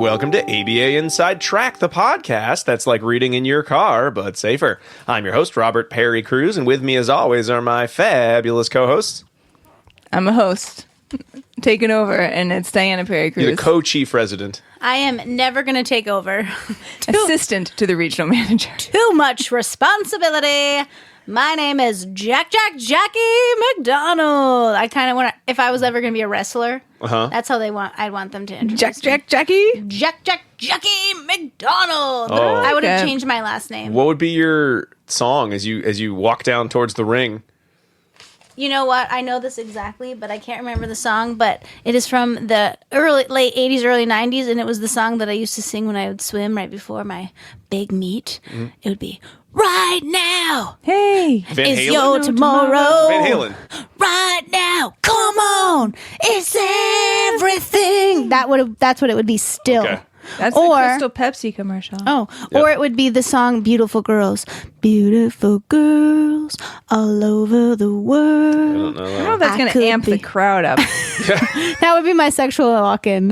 Welcome to ABA Inside Track, the podcast that's like reading in your car, but safer. I'm your host, Robert Perry Cruz, and with me, as always, are my fabulous co-hosts. I'm a host, taking over, and it's Diana Perry Cruz. You're the co-chief resident. I am never going to take over. Assistant to the regional manager. Too much responsibility. My name is Jackie McDonald. I kind of want to, if I was ever going to be a wrestler, that's how I'd want them to introduce Jackie? Jackie McDonald. Oh. I would have changed my last name. What would be your song as you walk down towards the ring? You know what? I know this exactly, but I can't remember the song. But it is from the late 80s, early 90s, and it was the song that I used to sing when I would swim right before my big meet. Mm-hmm. It would be, right now. Hey. Van is Halen? your tomorrow. Van Halen. Right now. Come on. It's everything. That's what it would be still. Okay. That's the Crystal Pepsi commercial. Oh, Yep. Or it would be the song Beautiful Girls. Beautiful girls all over the world. I don't know. I don't know if that's going to amp the crowd up. That would be my sexual walk-in.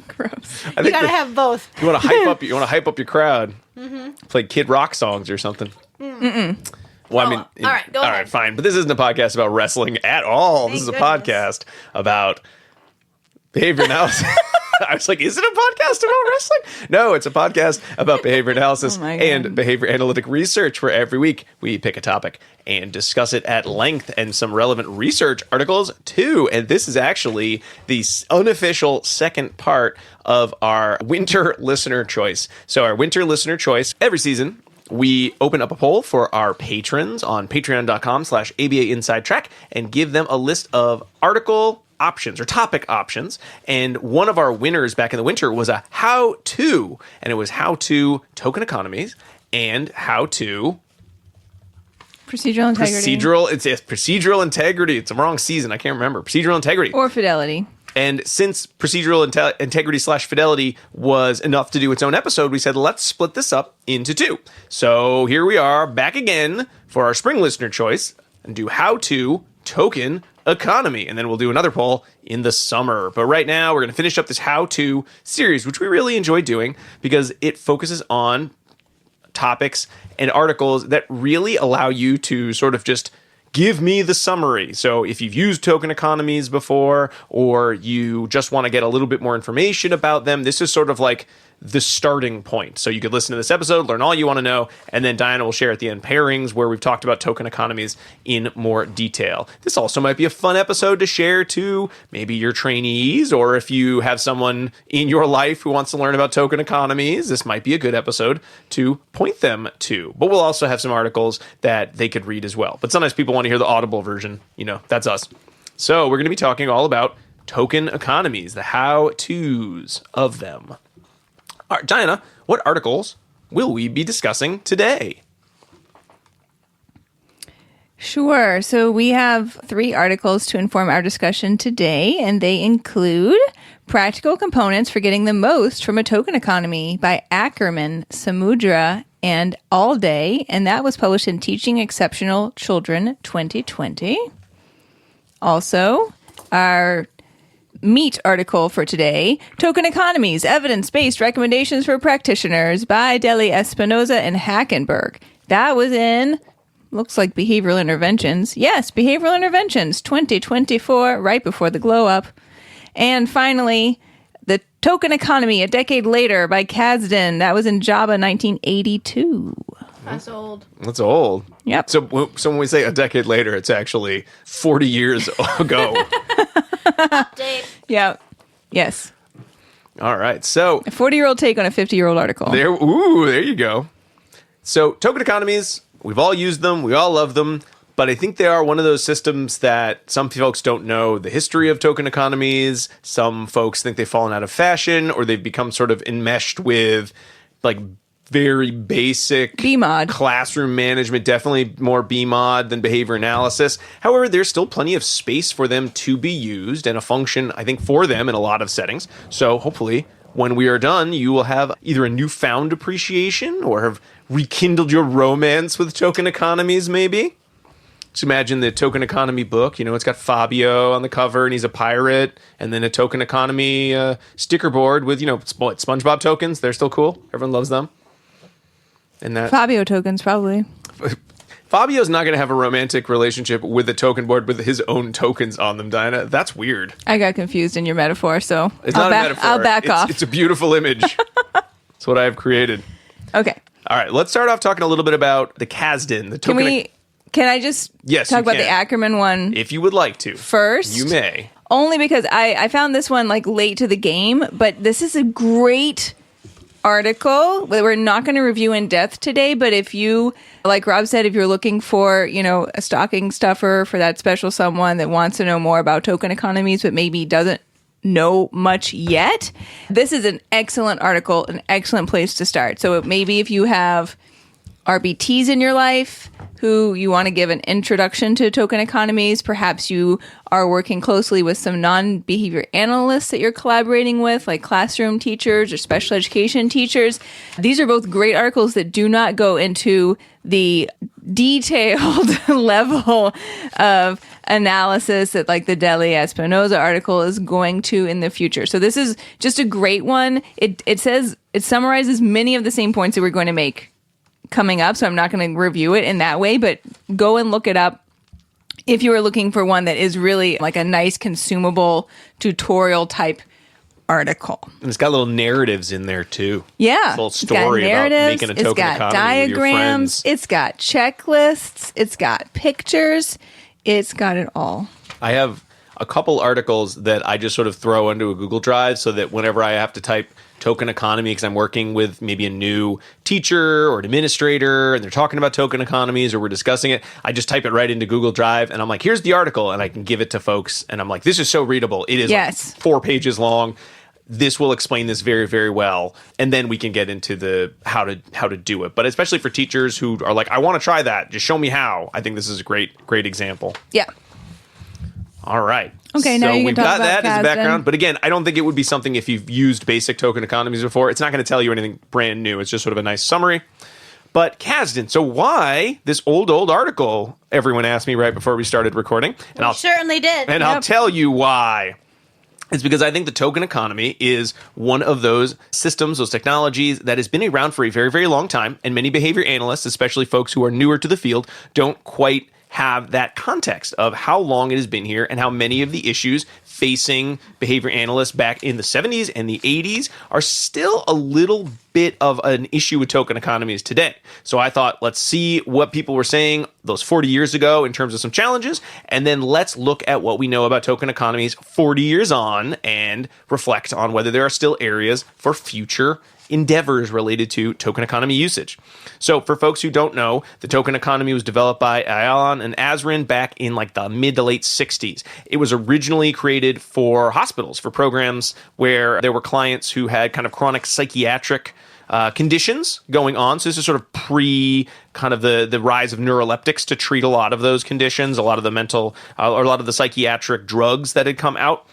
Gross. You gotta have both. You want to hype up your crowd. Mm-hmm. Play Kid Rock songs or something. Mm-mm. Well, I mean, all right, go ahead. All right, fine. But this isn't a podcast about wrestling at all. This is a goodness. podcast about behavior analysis. I was like, is it a podcast about wrestling? No, it's a podcast about behavior analysis and behavior analytic research, where every week we pick a topic and discuss it at length, and some relevant research articles too. And this is actually the unofficial second part of our winter listener choice. So our winter listener choice, every season, we open up a poll for our patrons on patreon.com/ABA Inside Track and give them a list of article options or topic options. And one of our winners back in the winter was a how-to, and it was how to token economies and how to Procedural integrity. It's procedural integrity. It's the wrong season. I can't remember. Procedural integrity. Or fidelity. And since procedural integrity/fidelity was enough to do its own episode, we said, let's split this up into two. So here we are back again for our spring listener choice and do how to token economy. And then we'll do another poll in the summer. But right now we're going to finish up this how-to series, which we really enjoy doing because it focuses on topics and articles that really allow you to sort of just give me the summary. So if you've used token economies before, or you just want to get a little bit more information about them, this is sort of like the starting point. So you could listen to this episode, learn all you want to know, and then Diana will share at the end pairings where we've talked about token economies in more detail. This also might be a fun episode to share to maybe your trainees, or if you have someone in your life who wants to learn about token economies, this might be a good episode to point them to. But we'll also have some articles that they could read as well. But sometimes people want to hear the audible version. You know, that's us. So we're going to be talking all about token economies, the how-tos of them. All right, Diana, what articles will we be discussing today? Sure. So we have 3 articles to inform our discussion today, and they include Practical Components for Getting the Most from a Token Economy by Ackerman, Samudre, and Allday, and that was published in Teaching Exceptional Children 2020. Also, our meat article for today, Token Economies, Evidence-Based Recommendations for Practitioners by Deli Espinoza and Hackenberg. That was in, looks like Behavioral Interventions. Yes, Behavioral Interventions 2024, right before the glow up. And finally, The Token Economy, A Decade Later by Kasdan. That was in Java 1982. That's old. That's old. Yep. So when we say a decade later, it's actually 40 years ago. Update. Yeah. Yes. All right. So A 40-year-old take on a 50-year-old article. there you go. So token economies, we've all used them. We all love them. But I think they are one of those systems that some folks don't know the history of token economies. Some folks think they've fallen out of fashion, or they've become sort of enmeshed with like very basic BMod classroom management, definitely more BMod than behavior analysis. However, there's still plenty of space for them to be used and a function, I think, for them in a lot of settings. So hopefully when we are done, you will have either a newfound appreciation or have rekindled your romance with token economies, maybe. Just imagine the token economy book. It's got Fabio on the cover, and he's a pirate, and then a token economy sticker board with, SpongeBob tokens. They're still cool. Everyone loves them. And that Fabio tokens, probably. Fabio's not going to have a romantic relationship with a token board with his own tokens on them, Dinah. That's weird. I got confused in your metaphor, so It's not a metaphor. I'll back off. It's a beautiful image. It's what I have created. Okay. All right, let's start off talking a little bit about the Kasdan, the token. Can I just Yes, talk you about can. the Ackerman one If you would like to. first? You may. Only because I found this one like late to the game, but this is a great article that we're not going to review in depth today. But if you, like Rob said, if you're looking for, a stocking stuffer for that special someone that wants to know more about token economies, but maybe doesn't know much yet, this is an excellent article, an excellent place to start. So maybe if you have RBTs in your life who you want to give an introduction to token economies, perhaps you are working closely with some non-behavior analysts that you're collaborating with, like classroom teachers or special education teachers. These are both great articles that do not go into the detailed level of analysis that like the Deli Espinosa article is going to in the future. So this is just a great one. It summarizes many of the same points that we're going to make coming up, so I'm not going to review it in that way, but go and look it up if you are looking for one that is really like a nice consumable tutorial type article. And it's got little narratives in there too. Yeah. It's a little story about making a token it's got economy with your diagrams, friends. it's got checklists, it's got pictures, it's got it all. I have a couple articles that I just sort of throw into a Google Drive so that whenever I have to type token economy because I'm working with maybe a new teacher or an administrator and they're talking about token economies or we're discussing it, I just type it right into Google Drive and I'm like, here's the article, and I can give it to folks and I'm like, this is so readable. It is Yes. like 4 pages long. This will explain this very, very well. And then we can get into the how to do it. But especially for teachers who are like, I want to try that. Just show me how. I think this is a great example. Yeah. All right. Okay, so now you can we've talk got about that as a Kasdan. background. But again, I don't think it would be something if you've used basic token economies before. It's not going to tell you anything brand new. It's just sort of a nice summary. But Kasdan, so why this old article? Everyone asked me right before we started recording. And We certainly did. And I'll tell you why. It's because I think the token economy is one of those systems, those technologies that has been around for a very, very long time. And many behavior analysts, especially folks who are newer to the field, don't quite have that context of how long it has been here and how many of the issues facing behavior analysts back in the 70s and the 80s are still a little bit of an issue with token economies today. So I thought, let's see what people were saying those 40 years ago in terms of some challenges, and then let's look at what we know about token economies 40 years on and reflect on whether there are still areas for future endeavors related to token economy usage. So for folks who don't know, the token economy was developed by Alan and Azrin back in like the mid to late 60s. It was originally created for hospitals, for programs where there were clients who had kind of chronic psychiatric conditions going on. So this is sort of pre kind of the rise of neuroleptics to treat a lot of those conditions, a lot of the mental or a lot of the psychiatric drugs that had come out.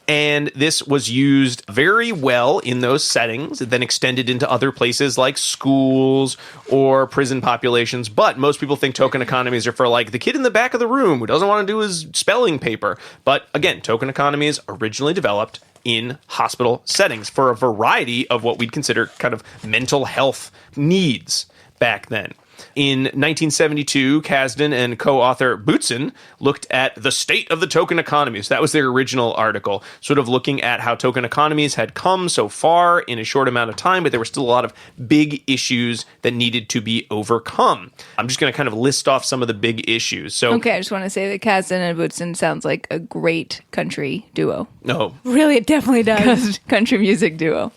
And this was used very well in those settings, then extended into other places like schools or prison populations. But most people think token economies are for like the kid in the back of the room who doesn't want to do his spelling paper. But again, token economies originally developed in hospital settings for a variety of what we'd consider kind of mental health needs back then. In 1972, Kasdan and co-author Boutsen looked at the state of the token economy. So that was their original article, sort of looking at how token economies had come so far in a short amount of time, but there were still a lot of big issues that needed to be overcome. I'm just going to kind of list off some of the big issues. So, Okay, I just want to say that Kasdan and Boutsen sounds like a great country duo. No. Really, it definitely does. Country music duo.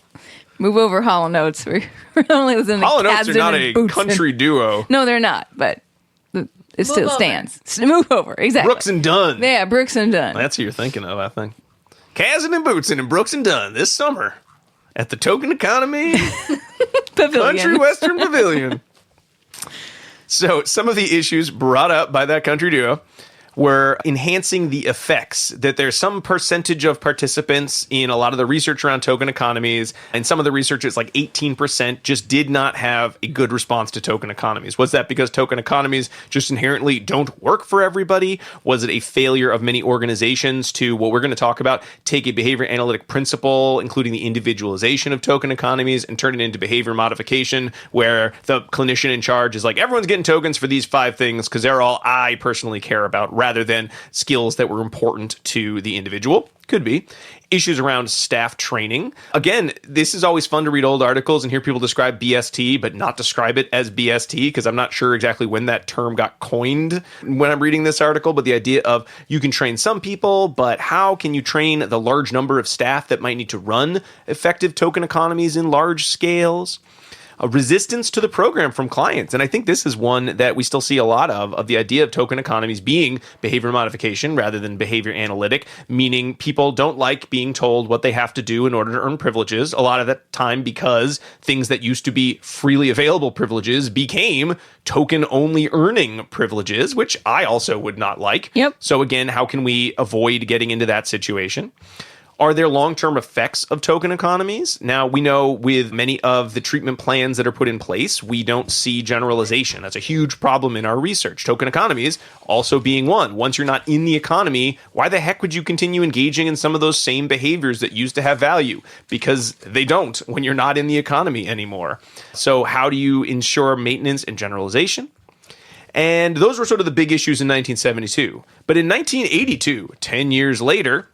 Move over, Hollow Notes. We're only listening to Hollow Notes are Kasdan not and a Boutsen. country duo. No, they're not, but it still over. stands. Move over, exactly. Brooks and Dunn. Yeah, Brooks and Dunn. That's who you're thinking of, I think. Kasdan and Boutsen and Brooks and Dunn this summer at the Token Economy Pavilion. Country Western Pavilion. So some of the issues brought up by that country duo were enhancing the effects, that there's some percentage of participants in a lot of the research around token economies, and some of the research is like 18% just did not have a good response to token economies. Was that because token economies just inherently don't work for everybody? Was it a failure of many organizations to, what we're going to talk about, take a behavior analytic principle, including the individualization of token economies, and turn it into behavior modification, where the clinician in charge is like, everyone's getting tokens for these 5 things because they're all I personally care about, rather than skills that were important to the individual? Could be. Issues around staff training. Again, this is always fun to read old articles and hear people describe BST, but not describe it as BST, because I'm not sure exactly when that term got coined when I'm reading this article. But the idea of you can train some people, but how can you train the large number of staff that might need to run effective token economies in large scales? A resistance to the program from clients. And I think this is one that we still see a lot of the idea of token economies being behavior modification rather than behavior analytic, meaning people don't like being told what they have to do in order to earn privileges. A lot of that time because things that used to be freely available privileges became token-only earning privileges, which I also would not like. Yep. So again, how can we avoid getting into that situation? Are there long-term effects of token economies? Now, we know with many of the treatment plans that are put in place, we don't see generalization. That's a huge problem in our research. Token economies also being one. Once you're not in the economy, why the heck would you continue engaging in some of those same behaviors that used to have value? Because they don't when you're not in the economy anymore. So how do you ensure maintenance and generalization? And those were sort of the big issues in 1972. But in 1982, 10 years later,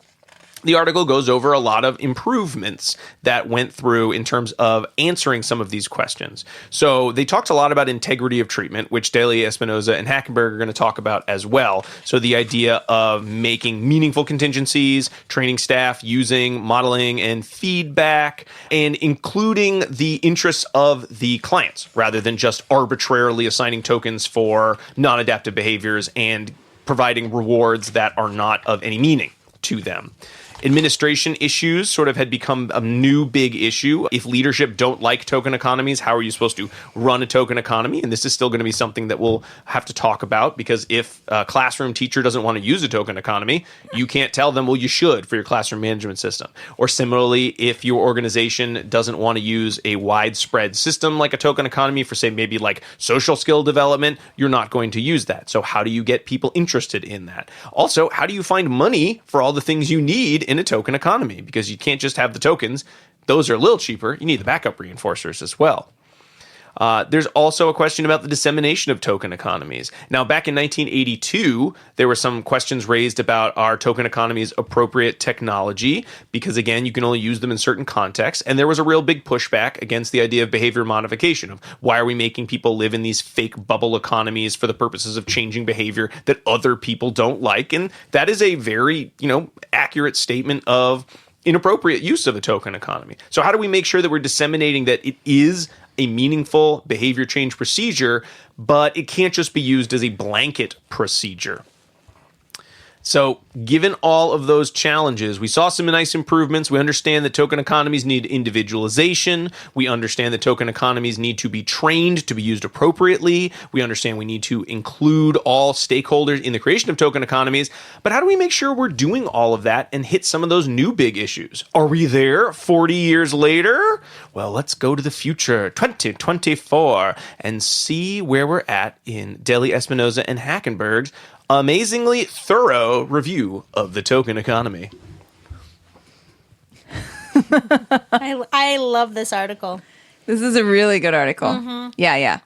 the article goes over a lot of improvements that went through in terms of answering some of these questions. So they talked a lot about integrity of treatment, which Daly, Espinoza, and Hackenberg are going to talk about as well. So the idea of making meaningful contingencies, training staff, using modeling and feedback, and including the interests of the clients rather than just arbitrarily assigning tokens for non-adaptive behaviors and providing rewards that are not of any meaning to them. Administration issues sort of had become a new big issue. If leadership don't like token economies, how are you supposed to run a token economy? And this is still going to be something that we'll have to talk about, because if a classroom teacher doesn't want to use a token economy, you can't tell them, well, you should for your classroom management system. Or similarly, if your organization doesn't want to use a widespread system like a token economy for, say, maybe like social skill development, you're not going to use that. So how do you get people interested in that? Also, how do you find money for all the things you need in a token economy? Because you can't just have the tokens. Those are a little cheaper. You need the backup reinforcers as well. There's also a question about the dissemination of token economies. Now, back in 1982, there were some questions raised about are token economies appropriate technology, because, again, you can only use them in certain contexts. And there was a real big pushback against the idea of behavior modification, of why are we making people live in these fake bubble economies for the purposes of changing behavior that other people don't like. And that is a very, accurate statement of inappropriate use of a token economy. So how do we make sure that we're disseminating that it is a meaningful behavior change procedure, but it can't just be used as a blanket procedure? So given all of those challenges, we saw some nice improvements. We understand that token economies need individualization. We understand that token economies need to be trained to be used appropriately. We understand we need to include all stakeholders in the creation of token economies. But how do we make sure we're doing all of that and hit some of those new big issues? Are we there 40 years later? Well, let's go to the future, 2024, and see where we're at in Daly, Espinoza, and Hackenberg's amazingly thorough review of the token economy. I love this article. This is a really good article. Mm-hmm. Yeah.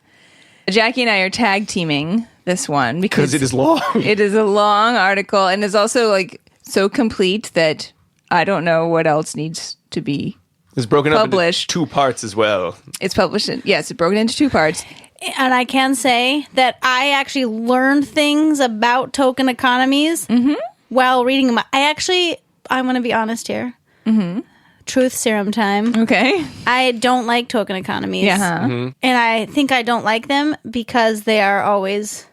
Jackie and I are tag teaming this one because it is long. It is a long article, and is also so complete that I don't know what else needs to be It's broken published. Up into 2 parts as well. It's published. It's broken into 2 parts. And I can say that I actually learned things about token economies while reading them. I'm going to be honest here. Mm-hmm. Truth serum time. Okay. I don't like token economies. Yeah. And I think I don't like them because they are always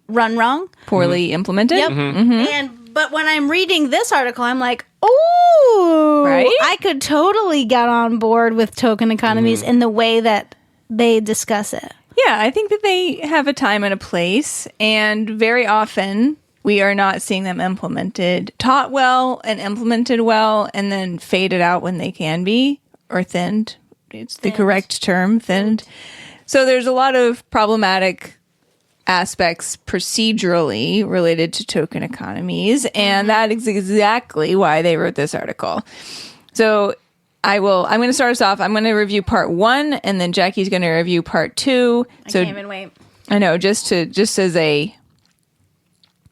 run wrong. Poorly implemented. Yep. But when I'm reading this article, I'm like, oh, right? I could totally get on board with token economies in the way that they discuss it. Yeah, I think that they have a time and a place, and very often we are not seeing them taught well and implemented well, and then faded out when they can be, or thinned. It's the correct term, thinned. So there's a lot of problematic aspects procedurally related to token economies, and that is exactly why they wrote this article. So I'm going to start us off. I'm going to review part 1, and then Jackie's going to review part 2. I can't even wait. I know, just as a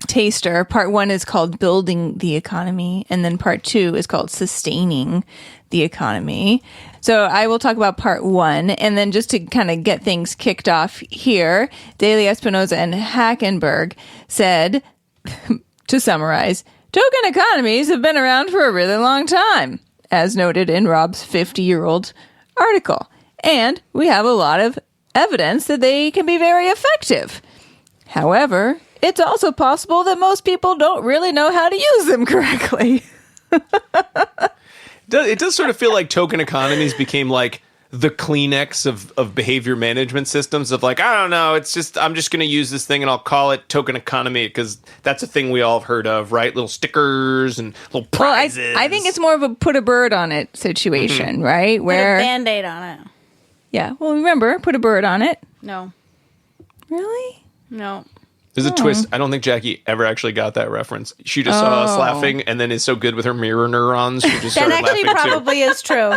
taster, part 1 is called Building the Economy, and then part 2 is called Sustaining the Economy. So I will talk about part 1, and then just to kind of get things kicked off here, Daly, Espinosa, and Hackenberg said, to summarize, token economies have been around for a really long time, as noted in Rob's 50-year-old article. And we have a lot of evidence that they can be very effective. However, it's also possible that most people don't really know how to use them correctly. It does sort of feel like token economies became like the Kleenex of behavior management systems of like, I don't know, I'm just going to use this thing and I'll call it token economy because that's a thing we all have heard of, right? Little stickers and little prizes. Well, I think it's more of a put a bird on it situation, right? Where Put a Band-Aid on it. Yeah. Well, remember, put a bird on it. No. Really? No. There's a twist. I don't think Jackie ever actually got that reference. She just saw us laughing and then is so good with her mirror neurons, she just started That actually laughing probably is true.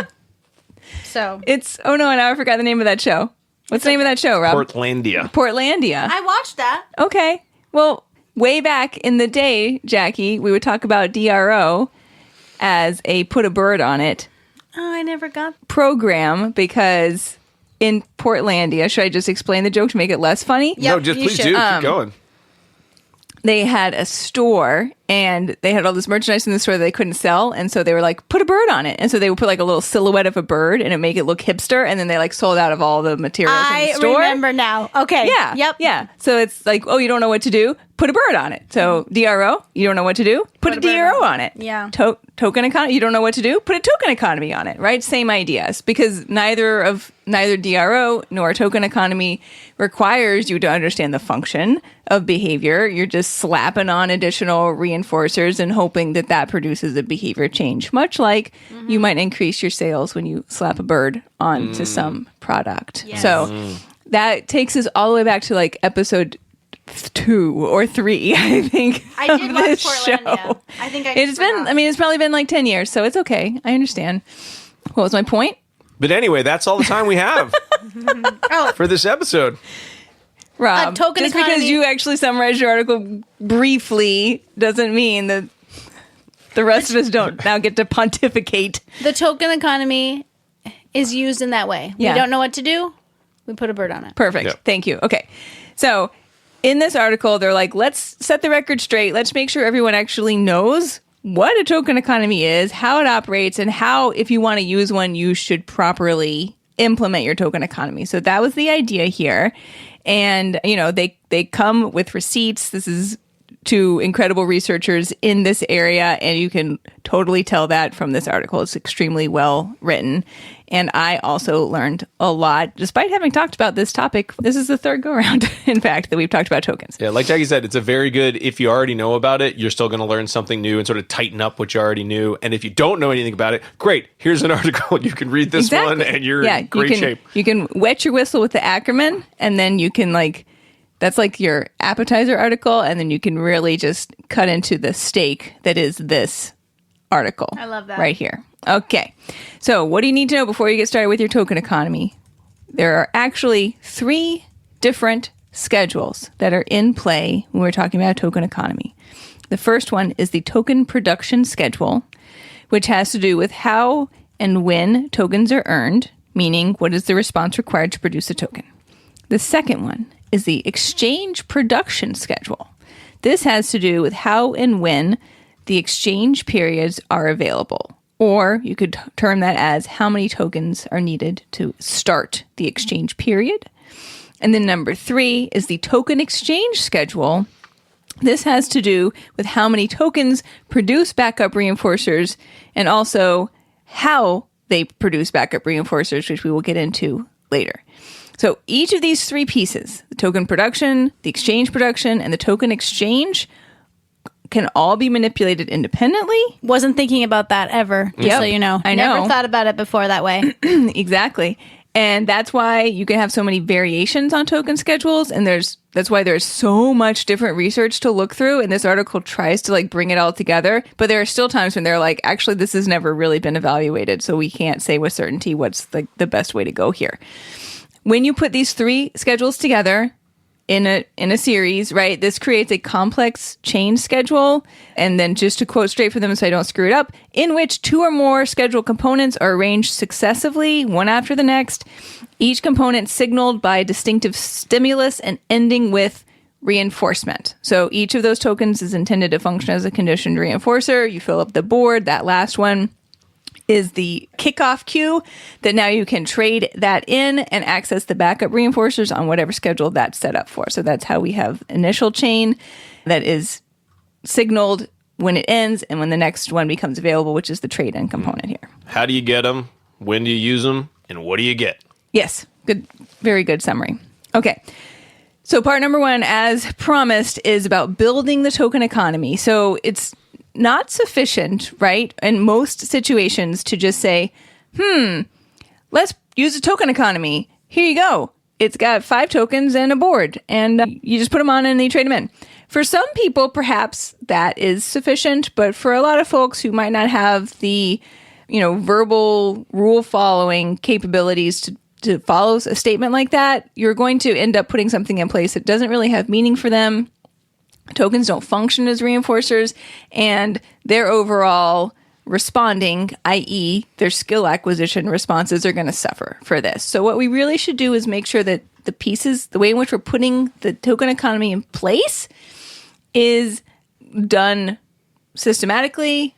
So It's, oh no, now I forgot the name of that show. What's the name of that show, Rob? Portlandia. Portlandia. I watched that. Okay. Well, way back in the day, Jackie, we would talk about DRO as a put a bird on it Oh, I never got. program because in Portlandia, should I just explain the joke to make it less funny? Yep, No, just you please should. do. Keep going. They had a store and they had all this merchandise in the store that they couldn't sell. And so they were like, put a bird on it. And so they would put like a little silhouette of a bird and it make it look hipster. And then they like sold out of all the materials in the I store. remember now. Okay. Yeah. Yep. Yeah. So it's like, oh, you don't know what to do? Put a bird on it. So DRO, you don't know what to do? Put a a bird DRO on on it. Yeah. Token economy, you don't know what to do? Put a token economy on it, right? Same ideas. Because neither DRO nor token economy requires you to understand the function of behavior. You're just slapping on additional reinforcers and hoping that that produces a behavior change, much like you might increase your sales when you slap a bird onto some product. Yes. So that takes us all the way back to like episode 2 or 3, I think. I did of watch this Portlandia. show. I think I It's been, forgot. I mean, it's probably been like 10 years, so it's okay. I understand. What was my point? But anyway, that's all the time we have for this episode. Rob, A token just because economy- you actually summarized your article briefly doesn't mean that the rest of us don't now get to pontificate. The token economy is used in that way. Yeah. We don't know what to do. We put a bird on it. Perfect. Yep. Thank you. Okay. So in this article, they're like, let's set the record straight. Let's make sure everyone actually knows what a token economy is, how it operates, and how, if you want to use one, you should properly implement your token economy. So that was the idea here. And, you know, they come with receipts. This is two incredible researchers in this area, and you can totally tell that from this article. It's extremely well written. And I also learned a lot, despite having talked about this topic. This is the third go-around, in fact, that we've talked about tokens. Yeah, like Jackie said, it's a very good, if you already know about it, you're still going to learn something new and sort of tighten up what you already knew. And if you don't know anything about it, great, here's an article. You can read this one and you're in great shape. You can wet your whistle with the Ackerman, and then you can that's like your appetizer article, and then you can really just cut into the steak that is this article. I love that. Right here. Okay. So what do you need to know before you get started with your token economy? There are actually 3 different schedules that are in play when we're talking about a token economy. The first one is the token production schedule, which has to do with how and when tokens are earned, meaning what is the response required to produce a token. The second one is the exchange production schedule. This has to do with how and when the exchange periods are available. Or you could term that as how many tokens are needed to start the exchange period. And then number 3 is the token exchange schedule. This has to do with how many tokens produce backup reinforcers and also how they produce backup reinforcers, which we will get into later. So each of these 3 pieces, the token production, the exchange production, and the token exchange, can all be manipulated independently. Wasn't thinking about that ever, just Yep. so you know. I know. Never thought about it before that way. Exactly. And that's why you can have so many variations on token schedules. And that's why there's so much different research to look through. And this article tries to like bring it all together. But there are still times when they're like, actually, this has never really been evaluated. So we can't say with certainty what's like the best way to go here. When you put these three schedules together in a series, right, this creates a complex chain schedule. And then just to quote straight from them so I don't screw it up, in which two or more schedule components are arranged successively, one after the next, each component signaled by a distinctive stimulus and ending with reinforcement. So each of those tokens is intended to function as a conditioned reinforcer. You fill up the board. That last one is the kickoff cue that now you can trade that in and access the backup reinforcers on whatever schedule that's set up for. So that's how we have initial chain that is signaled when it ends and when the next one becomes available, which is the trade-in component here. How do you get them? When do you use them? And what do you get? Yes, good, very good summary. Okay. So part number one, as promised, is about building the token economy. So it's not sufficient, right, in most situations to just say, let's use a token economy. Here you go. It's got 5 tokens and a board, and you just put them on and you trade them in. For some people, perhaps that is sufficient, but for a lot of folks who might not have the, verbal rule following capabilities to follow a statement like that, you're going to end up putting something in place that doesn't really have meaning for them. Tokens don't function as reinforcers, and their overall responding, i.e. their skill acquisition responses, are going to suffer for this. So what we really should do is make sure that the pieces, the way in which we're putting the token economy in place, is done systematically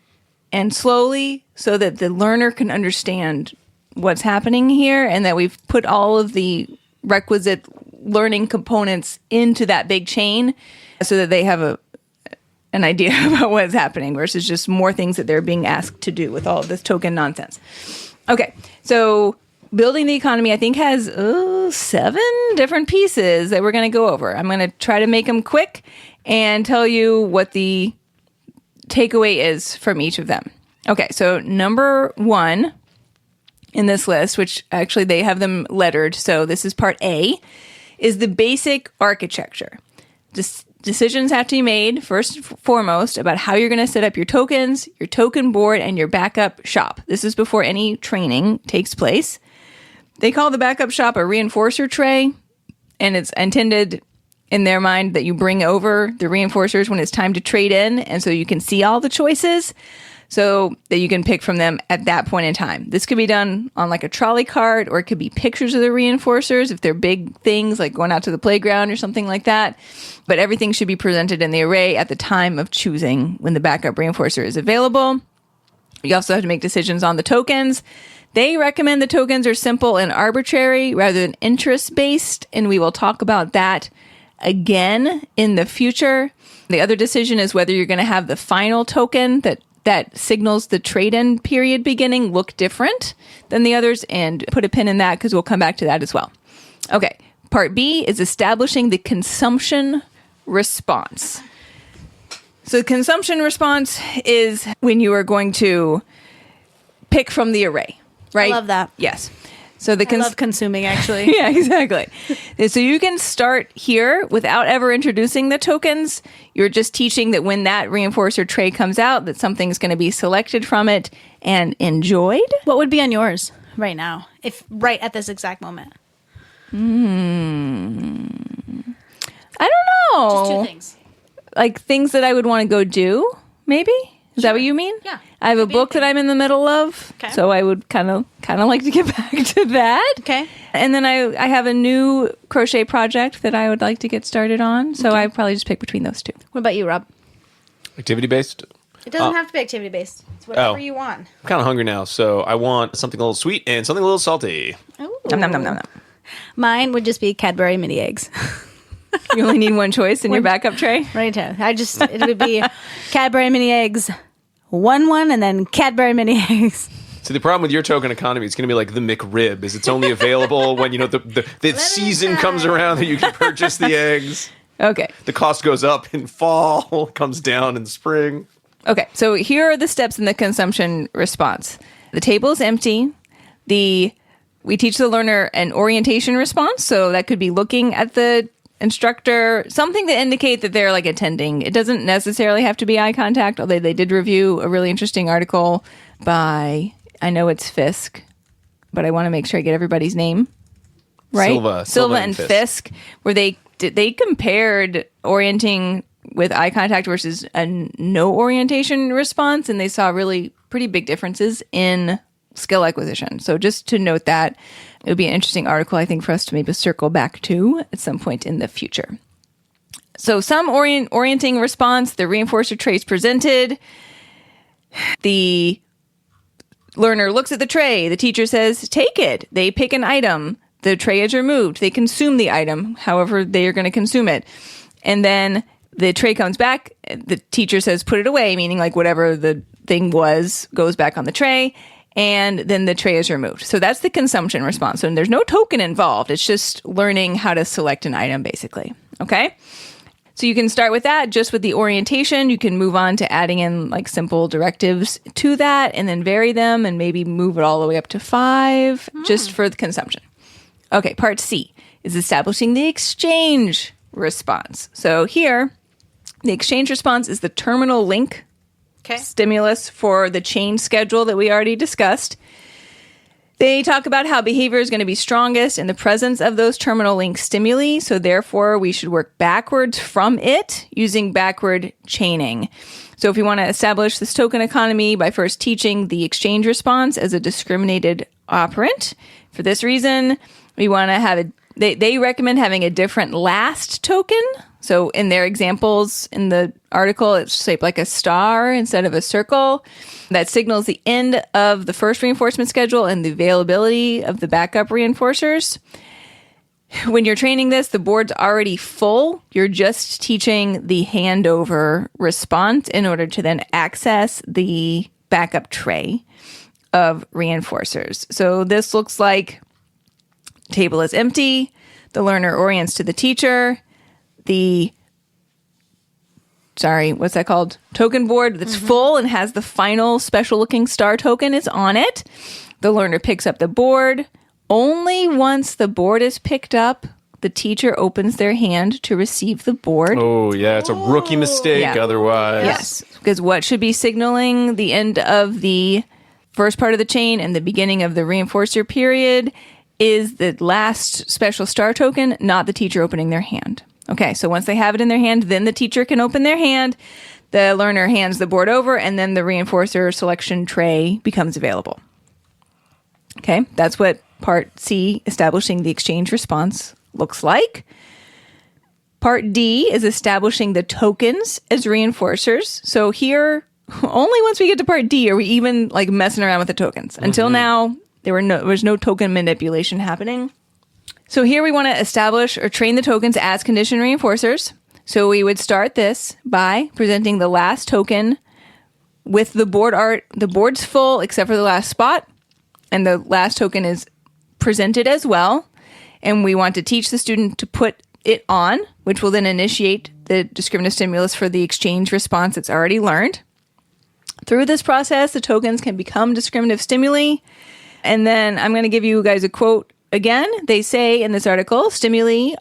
and slowly so that the learner can understand what's happening here, and that we've put all of the requisite learning components into that big chain so that they have an idea about what's happening versus just more things that they're being asked to do with all of this token nonsense. Okay, so building the economy, I think, has 7 different pieces that we're going to go over. I'm going to try to make them quick and tell you what the takeaway is from each of them. Okay, so number 1 in this list, which actually they have them lettered, so this is part A, is the basic architecture. Decisions have to be made, first and foremost, about how you're going to set up your tokens, your token board, and your backup shop. This is before any training takes place. They call the backup shop a reinforcer tray, and it's intended in their mind that you bring over the reinforcers when it's time to trade in, and so you can see all the choices so that you can pick from them at that point in time. This could be done on like a trolley cart, or it could be pictures of the reinforcers if they're big things like going out to the playground or something like that. But everything should be presented in the array at the time of choosing when the backup reinforcer is available. You also have to make decisions on the tokens. They recommend the tokens are simple and arbitrary rather than interest-based, and we will talk about that again in the future. The other decision is whether you're going to have the final token that signals the trade-in period beginning look different than the others, and put a pin in that because we'll come back to that as well. Okay, part B is establishing the consumption response. So consumption response is when you are going to pick from the array, right? I love that. Yes. So I love consuming, actually. Yeah, exactly. So you can start here without ever introducing the tokens. You're just teaching that when that reinforcer tray comes out, that something's going to be selected from it and enjoyed. What would be on yours right now, if right at this exact moment? I don't know. Just 2 things. Like things that I would want to go do, maybe? Is that what you mean? Yeah. I have a book that I'm in the middle of, Okay. so I would kind of like to get back to that. Okay. And then I have a new crochet project that I would like to get started on, so I probably just pick between those 2. What about you, Rob? Activity-based? It doesn't have to be activity-based. It's whatever Oh. you want. I'm kind of hungry now, so I want something a little sweet and something a little salty. Ooh. Nom, nom, nom, nom, nom. Mine would just be Cadbury mini eggs. You only need one choice in your backup tray? Right here. It would be Cadbury mini eggs, 1, and then Cadbury mini eggs. So the problem with your token economy is going to be like the McRib, is it's only available when the season comes around that you can purchase the eggs. Okay. The cost goes up in fall, comes down in spring. Okay, so here are the steps in the consumption response. The table is empty. We teach the learner an orientation response, so that could be looking at the instructor, something to indicate that they're like attending. It doesn't necessarily have to be eye contact, although they did review a really interesting article by, I know it's Fisk, but I want to make sure I get everybody's name right. Silva and Fisk, where they compared orienting with eye contact versus a no orientation response, and they saw really pretty big differences in skill acquisition. So just to note that, it would be an interesting article, I think, for us to maybe circle back to at some point in the future. So some orienting response, the reinforcer tray is presented. The learner looks at the tray. The teacher says, take it. They pick an item. The tray is removed. They consume the item, however they are going to consume it. And then the tray comes back. The teacher says, put it away, meaning like whatever the thing was goes back on the tray. And then the tray is removed. So that's the consumption response. And there's no token involved. It's just learning how to select an item, basically. Okay? So you can start with that, just with the orientation. You can move on to adding in like simple directives to that and then vary them and maybe move it all the way up to 5 just for the consumption. Okay, part C is establishing the exchange response. So here, the exchange response is the terminal link stimulus for the change schedule that we already discussed. They talk about how behavior is going to be strongest in the presence of those terminal link stimuli. So therefore, we should work backwards from it using backward chaining. So if we want to establish this token economy by first teaching the exchange response as a discriminated operant, for this reason, we want to have they recommend having a different last token. So in their examples in the article, it's shaped like a star instead of a circle that signals the end of the first reinforcement schedule and the availability of the backup reinforcers. When you're training this, the board's already full. You're just teaching the handover response in order to then access the backup tray of reinforcers. So this looks like table is empty. The learner orients to the teacher. What's that called? Token board that's full and has the final special looking star token is on it. The learner picks up the board. Only once the board is picked up, the teacher opens their hand to receive the board. Oh, yeah. It's a rookie mistake otherwise. Yes. Because what should be signaling the end of the first part of the chain and the beginning of the reinforcer period is the last special star token, not the teacher opening their hand. Okay, so once they have it in their hand, then the teacher can open their hand, the learner hands the board over, and then the reinforcer selection tray becomes available. Okay, that's what part C, establishing the exchange response, looks like. Part D is establishing the tokens as reinforcers. So here, only once we get to part D are we even like messing around with the tokens. Until now, there was no token manipulation happening. So here we want to establish or train the tokens as condition reinforcers. So we would start this by presenting the last token with the board art. The board's full except for the last spot, and the last token is presented as well. And we want to teach the student to put it on, which will then initiate the discriminative stimulus for the exchange response it's already learned. Through this process, the tokens can become discriminative stimuli. And then I'm going to give you guys a quote again. They say in this article, stimuli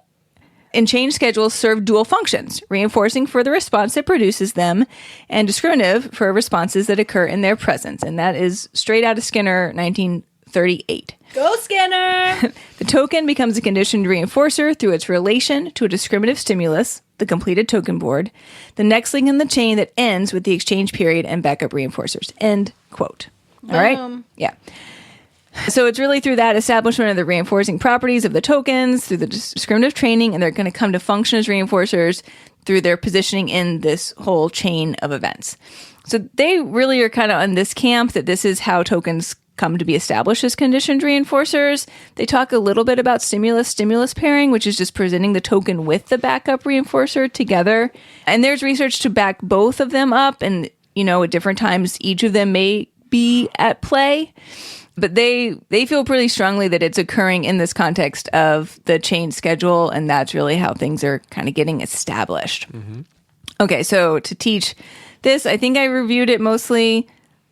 in change schedules serve dual functions, reinforcing for the response that produces them and discriminative for responses that occur in their presence. And that is straight out of Skinner, 1938. Go Skinner! The token becomes a conditioned reinforcer through its relation to a discriminative stimulus, the completed token board, the next link in the chain that ends with the exchange period and backup reinforcers. End quote. All right? Yeah. So it's really through that establishment of the reinforcing properties of the tokens, through the discriminative training, and they're going to come to function as reinforcers through their positioning in this whole chain of events. So they really are kind of on this camp that this is how tokens come to be established as conditioned reinforcers. They talk a little bit about stimulus-stimulus pairing, which is just presenting the token with the backup reinforcer together. And there's research to back both of them up, and, at different times, each of them may be at play. But they feel pretty strongly that it's occurring in this context of the chain schedule, and that's really how things are kind of getting established. Okay, so to teach this, I think I reviewed it mostly.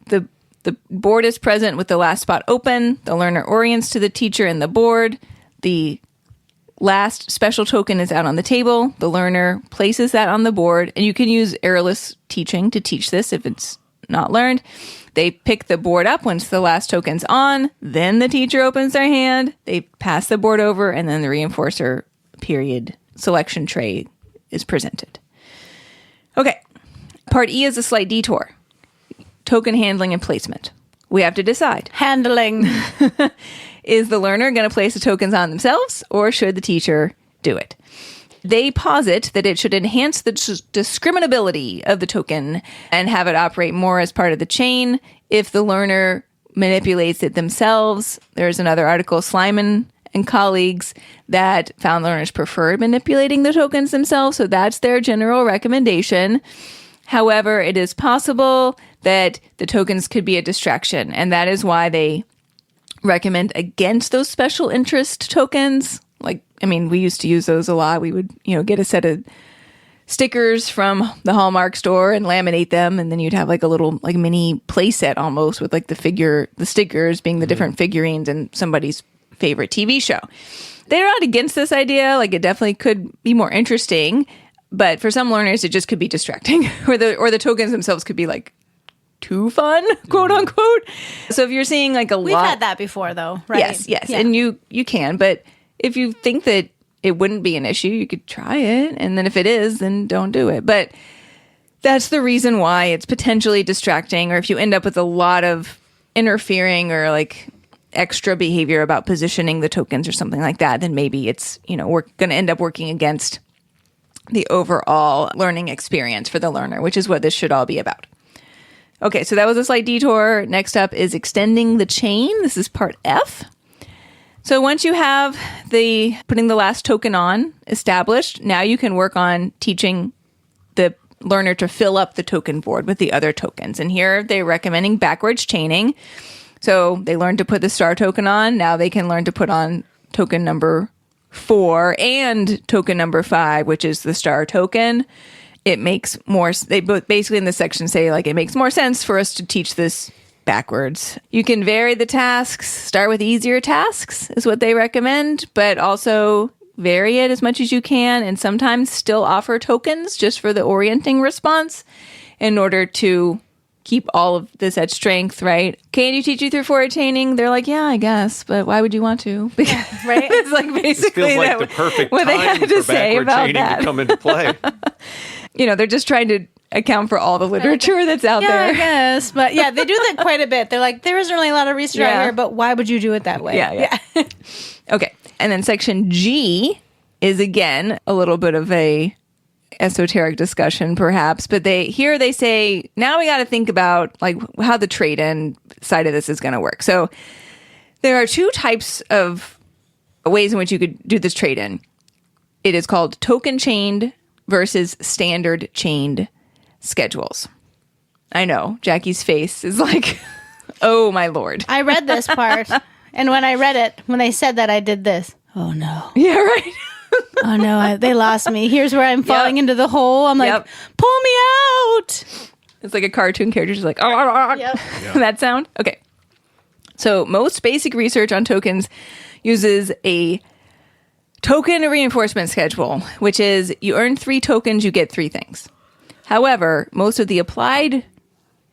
The board is present with the last spot open. The learner orients to the teacher and the board. The last special token is out on the table. The learner places that on the board, and you can use errorless teaching to teach this if it's not learned. They pick the board up once the last token's on. Then the teacher opens their hand. They pass the board over, and then the reinforcer period selection tray is presented. Okay. Part E is a slight detour. Token handling and placement. We have to decide. Handling. Is the learner going to place the tokens on themselves, or should the teacher do it? They posit that it should enhance the discriminability of the token and have it operate more as part of the chain if the learner manipulates it themselves. There's another article, Slyman and colleagues, that found learners preferred manipulating the tokens themselves, so that's their general recommendation. However, it is possible that the tokens could be a distraction, and that is why they recommend against those special interest tokens. We used to use those a lot. We would, get a set of stickers from the Hallmark store and laminate them, and then you'd have a little mini play set almost with the stickers being the different figurines in somebody's favorite TV show. They're not against this idea. It definitely could be more interesting, but for some learners, it just could be distracting, or the tokens themselves could be too fun, quote unquote. So if you're seeing We've had that before, though, right? Yes, Yeah. and you can, but if you think that it wouldn't be an issue, you could try it, and then if it is, then don't do it. But that's the reason why it's potentially distracting, or if you end up with a lot of interfering or extra behavior about positioning the tokens or something like that, then maybe it's, we're going to end up working against the overall learning experience for the learner, which is what this should all be about. Okay, so that was a slight detour. Next up is extending the chain. This is part F. So once you have putting the last token on established, now you can work on teaching the learner to fill up the token board with the other tokens. And here they're recommending backwards chaining. So they learned to put the star token on. Now they can learn to put on token number 4 and token number 5, which is the star token. It makes more, they both basically in this section say it makes more sense for us to teach this backwards. You can vary the tasks, start with easier tasks is what they recommend, but also vary it as much as you can, and sometimes still offer tokens just for the orienting response in order to keep all of this at strength, right? Can you teach you through 4 chaining? They're yeah, I guess, but why would you want to? Right? It's basically feels like the perfect what they time had to for say backward about chaining that. to come into play. They're just trying to account for all the literature that's out Yeah, there. I guess. But yeah, they do that quite a bit. They're there isn't really a lot of research out here, but why would you do it that way? Yeah. Okay. And then section G is again a little bit of a esoteric discussion perhaps, but they say now we got to think about how the trade-in side of this is going to work. So there are 2 types of ways in which you could do this trade-in. It is called token chained versus standard chained schedules. I know Jackie's face is oh my Lord. I read this part, and when I read it, when they said that, I did this. Oh no. Yeah, right. Oh no, they lost me. Here's where I'm falling into the hole. I'm pull me out. It's like a cartoon character just that sound. Okay. So most basic research on tokens uses a token reinforcement schedule, which is you earn 3 tokens, you get 3 things. However, most of the applied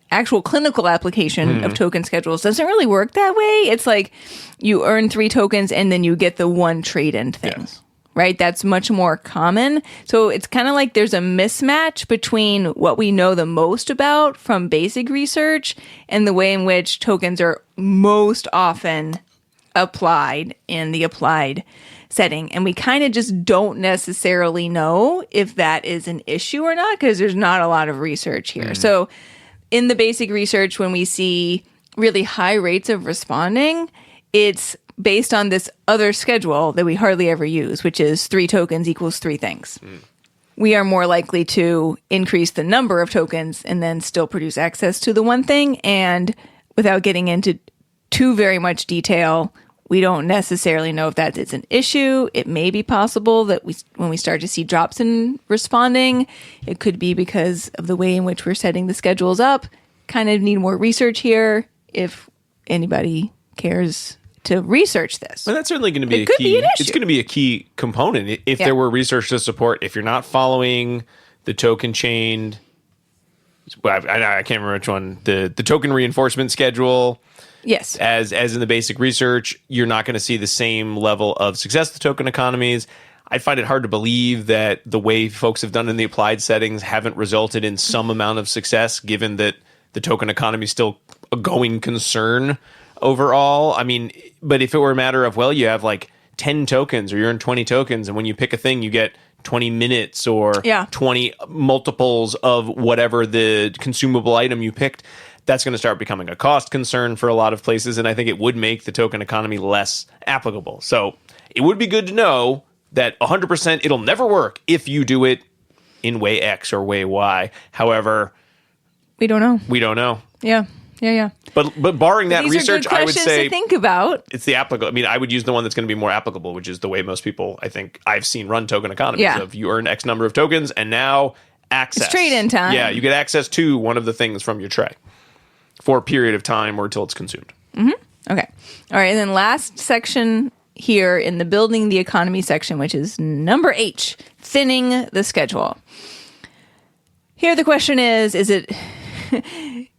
actual clinical application of token schedules doesn't really work that way. It's you earn 3 tokens and then you get the 1 trade-in thing. Yes. Right? That's much more common. So it's kind of there's a mismatch between what we know the most about from basic research and the way in which tokens are most often applied in the applied setting. And we kind of just don't necessarily know if that is an issue or not because there's not a lot of research here. So in the basic research, when we see really high rates of responding, it's based on this other schedule that we hardly ever use, which is 3 tokens equals 3 things. We are more likely to increase the number of tokens and then still produce access to the 1 thing. And without getting into too very much detail. We don't necessarily know if that is an issue. It may be possible that when we start to see drops in responding, it could be because of the way in which we're setting the schedules up. Kind of need more research here if anybody cares to research this. Well, that's certainly going to be It could be an issue. It's going to be a key component. If there were research to support, if you're not following the token chained, well, I can't remember which one, the token reinforcement schedule. Yes. As in the basic research, you're not going to see the same level of success with token economies. I find it hard to believe that the way folks have done in the applied settings haven't resulted in some amount of success, given that the token economy is still a going concern overall. I mean, but if it were a matter of, well, you have like 10 tokens or you're in 20 tokens, and when you pick a thing, you get 20 minutes or 20 multiples of whatever the consumable item you picked, that's going to start becoming a cost concern for a lot of places, and I think it would make the token economy less applicable. So it would be good to know that 100% it'll never work if you do it in way X or way Y. However, we don't know. We don't know. Yeah. But barring that These research, are good I would questions say to think about. it's the applicable. I mean, I would use the one that's going to be more applicable, which is the way most people, I think, I've seen run token economies. Yeah. Of you earn X number of tokens, and now access. It's trade-in time. Yeah, you get access to one of the things from your tray for a period of time or until it's consumed. Mm-hmm. Okay. All right. And then last section here in the building the economy section, which is number H, thinning the schedule. Here the question is it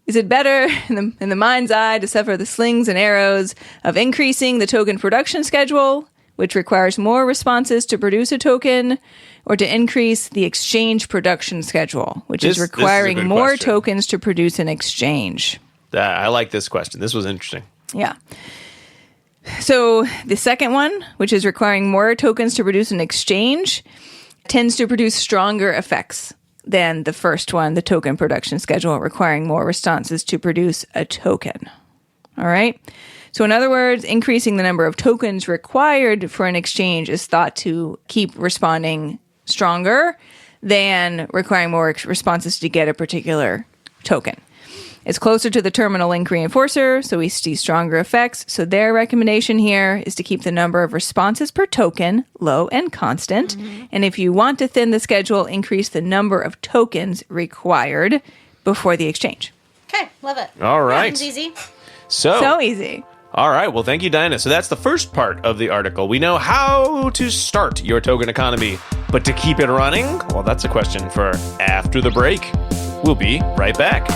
is it better in the mind's eye to suffer the slings and arrows of increasing the token production schedule, which requires more responses to produce a token, or to increase the exchange production schedule, which is requiring more question. tokens to produce an exchange? I like this question. This was interesting. Yeah. So the second one, which is requiring more tokens to produce an exchange, tends to produce stronger effects than the first one, the token production schedule, requiring more responses to produce a token. All right? So in other words, increasing the number of tokens required for an exchange is thought to keep responding stronger than requiring more responses to get a particular token. It's closer to the terminal link reinforcer, so we see stronger effects. So their recommendation here is to keep the number of responses per token low and constant. Mm-hmm. And if you want to thin the schedule, increase the number of tokens required before the exchange. Okay, love it. All right. It's easy. So easy. All right. Well, thank you, Diana. So that's the first part of the article. We know how to start your token economy, but to keep it running, well, that's a question for after the break. We'll be right back.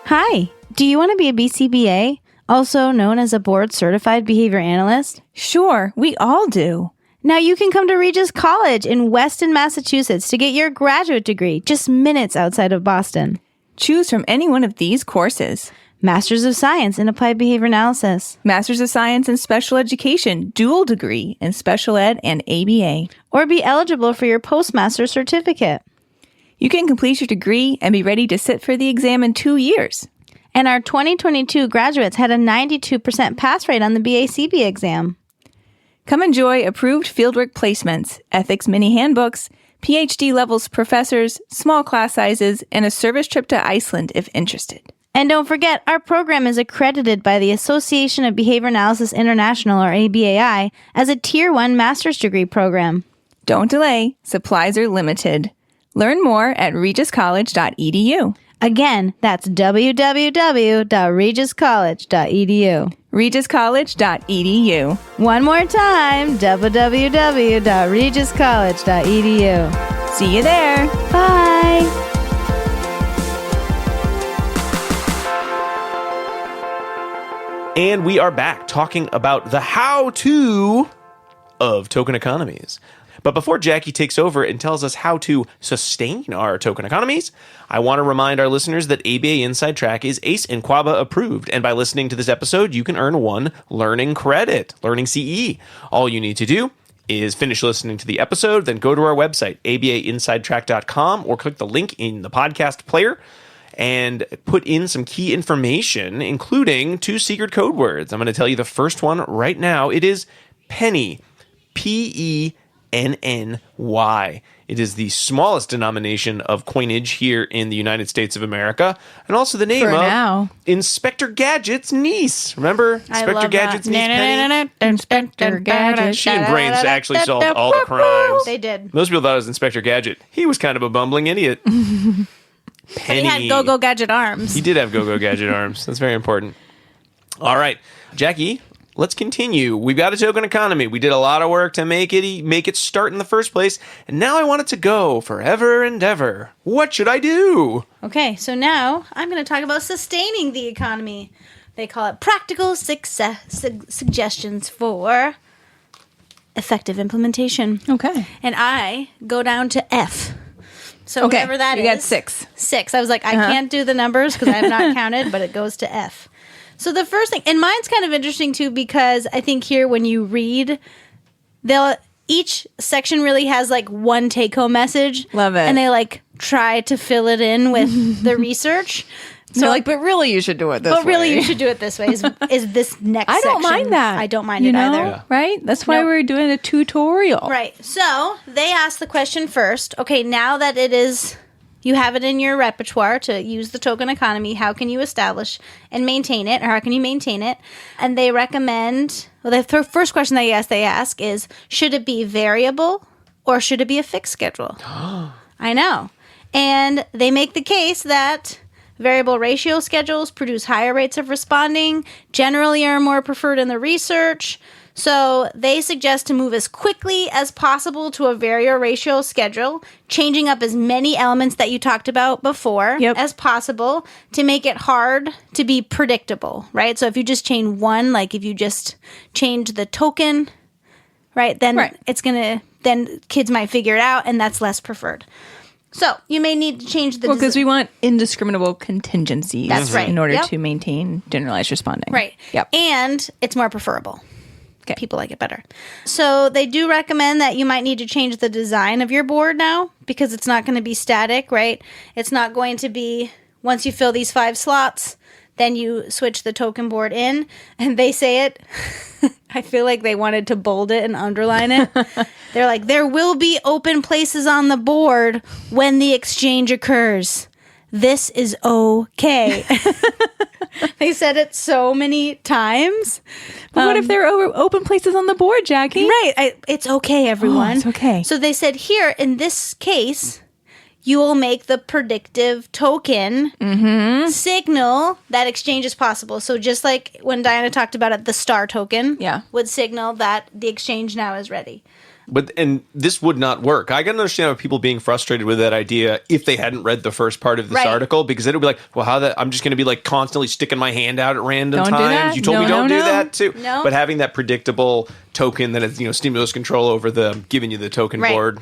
Hi, do you want to be a BCBA, also known as a Board Certified Behavior Analyst? Sure, we all do. Now you can come to Regis College in Weston, Massachusetts to get your graduate degree just minutes outside of Boston. Choose from any one of these courses. Masters of Science in Applied Behavior Analysis. Masters of Science in Special Education, dual degree in Special Ed and ABA. Or be eligible for your postmaster certificate. You can complete your degree and be ready to sit for the exam in 2 years. And our 2022 graduates had a 92% pass rate on the BACB exam. Come enjoy approved fieldwork placements, ethics mini handbooks, PhD levels professors, small class sizes, and a service trip to Iceland if interested. And don't forget, our program is accredited by the Association of Behavior Analysis International, or ABAI, as a Tier 1 master's degree program. Don't delay. Supplies are limited. Learn more at regiscollege.edu. Again, that's www.regiscollege.edu. regiscollege.edu. One more time, www.regiscollege.edu. See you there. Bye. And we are back talking about the how-to of token economies. But before Jackie takes over and tells us how to sustain our token economies, I want to remind our listeners that ABA Inside Track is ACE and QABA approved, and by listening to this episode, you can earn 1 learning credit, learning CE. All you need to do is finish listening to the episode, then go to our website, abainsidetrack.com, or click the link in the podcast player and put in some key information, including 2 secret code words. I'm going to tell you the first one right now. It is penny. Penny. It is the smallest denomination of coinage here in the United States of America, and also the name For of now. Inspector Gadget's niece. Remember Inspector Gadget's niece, Penny? Inspector Gadget. She and Brains actually solved all the crimes. They did. Most people thought it was Inspector Gadget. He was kind of a bumbling idiot. Penny. He had go-go gadget arms. He did have go-go gadget arms. That's very important. All right, Jackie, let's continue. We've got a token economy. We did a lot of work to make it start in the first place, and now I want it to go forever and ever. What should I do? Okay, so now I'm going to talk about sustaining the economy. They call it practical suggestions for effective implementation. Okay. And I go down to F. So Okay. whatever that You is. got 6. 6. I was like, I can't do the numbers because I have not counted, but it goes to F. So the first thing, and mine's kind of interesting too, because I think here when you read, each section really has like one take-home message. Love it. And they like try to fill it in with the research. So like, but really you should do it this way. But really, you should do it this way. Is this next I don't section. mind that. I don't mind it either. Yeah. Right? That's why Nope. we're doing a tutorial. Right. So they asked the question first. Okay, now that you have it in your repertoire to use the token economy, how can you establish and maintain it, or how can you maintain it? And they recommend, the first question they ask is, should it be variable or should it be a fixed schedule? I know. And they make the case that variable ratio schedules produce higher rates of responding, generally are more preferred in the research. So they suggest to move as quickly as possible to a variable ratio schedule, changing up as many elements that you talked about before as possible to make it hard to be predictable, right? So if you just change one, like if you just change the token, right, then then kids might figure it out, and that's less preferred. So you may need to change the Because we want indiscriminable contingencies. That's right. In order Yep. to maintain generalized responding. Right. Yep. And it's more preferable. Okay. People like it better. So they do recommend that you might need to change the design of your board now because it's not going to be static, right? It's not going to be, once you fill these 5 slots, then you switch the token board in. And they say it, I feel like they wanted to bold it and underline it. They're like, there will be open places on the board when the exchange occurs. This is okay. They said it so many times. But what if there are open places on the board, Jackie? Right. It's okay, everyone. it's okay. So they said here, in this case, you will make the predictive token signal that exchange is possible. So just like when Diana talked about it, the star token would signal that the exchange now is ready. And this would not work. I can understand people being frustrated with that idea if they hadn't read the first part of this article, because then it would be like, well, I'm just going to be like constantly sticking my hand out at random Don't do times. that. You told me don't do that too. No. But having that predictable token that is, stimulus control over giving you the token board.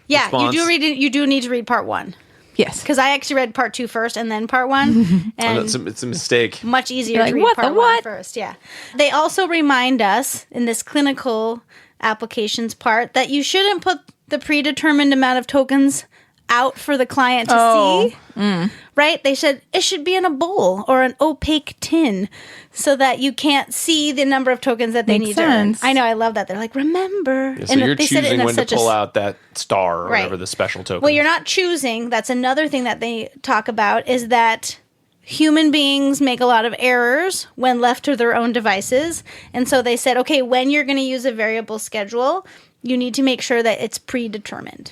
Yeah, response. you do need to read part 1. Yes. Because I actually read part 2 first and then part 1. And It's a mistake. much easier You're to like, read what part the 1 what? first. Yeah. They also remind us in this clinical applications part that you shouldn't put the predetermined amount of tokens out for the client to see. Right? They said it should be in a bowl or an opaque tin so that you can't see the number of tokens that they Makes need to earn. sense. I know, I love that. They're like, remember. Yeah, so you're they said it choosing in when to such a pull out that star or Right. whatever, the special token. Well, you're not choosing. That's another thing that they talk about is that human beings make a lot of errors when left to their own devices. And so they said, okay, when you're going to use a variable schedule, you need to make sure that it's predetermined.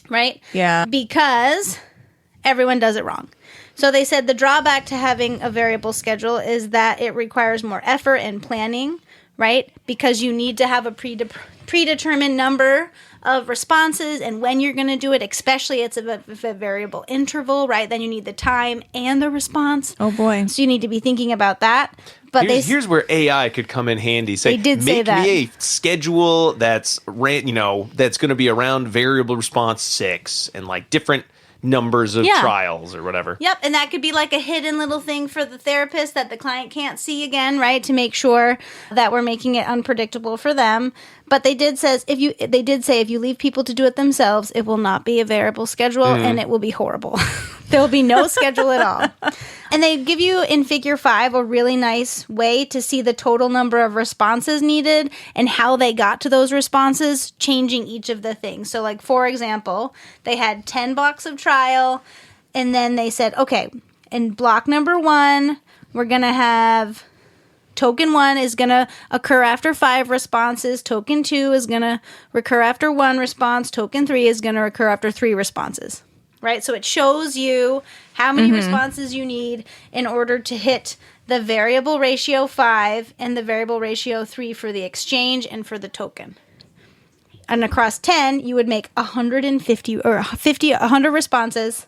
Right? Yeah. Because everyone does it wrong. So they said the drawback to having a variable schedule is that it requires more effort and planning, right? Because you need to have a predetermined number of responses and when you're going to do it, especially if it's a variable interval, right? Then you need the time and the response. Oh, boy. So you need to be thinking about that. But here's where AI could come in handy. Say, They did say make that. me a schedule that's that's going to be around variable response 6 and like different numbers of trials or whatever. Yep, and that could be like a hidden little thing for the therapist that the client can't see again, right? To make sure that we're making it unpredictable for them. But they did say if you leave people to do it themselves, it will not be a variable schedule and it will be horrible. There will be no schedule at all. And they give you in figure 5 a really nice way to see the total number of responses needed and how they got to those responses, changing each of the things. So like, for example, they had 10 blocks of trial, and then they said, okay, in block number 1, we're going to have token 1 is going to occur after 5 responses. Token 2 is going to recur after 1 response. Token 3 is going to occur after 3 responses. Right? So it shows you how many responses you need in order to hit the variable ratio 5 and the variable ratio 3 for the exchange and for the token. And across 10, you would make 150 or 100 responses.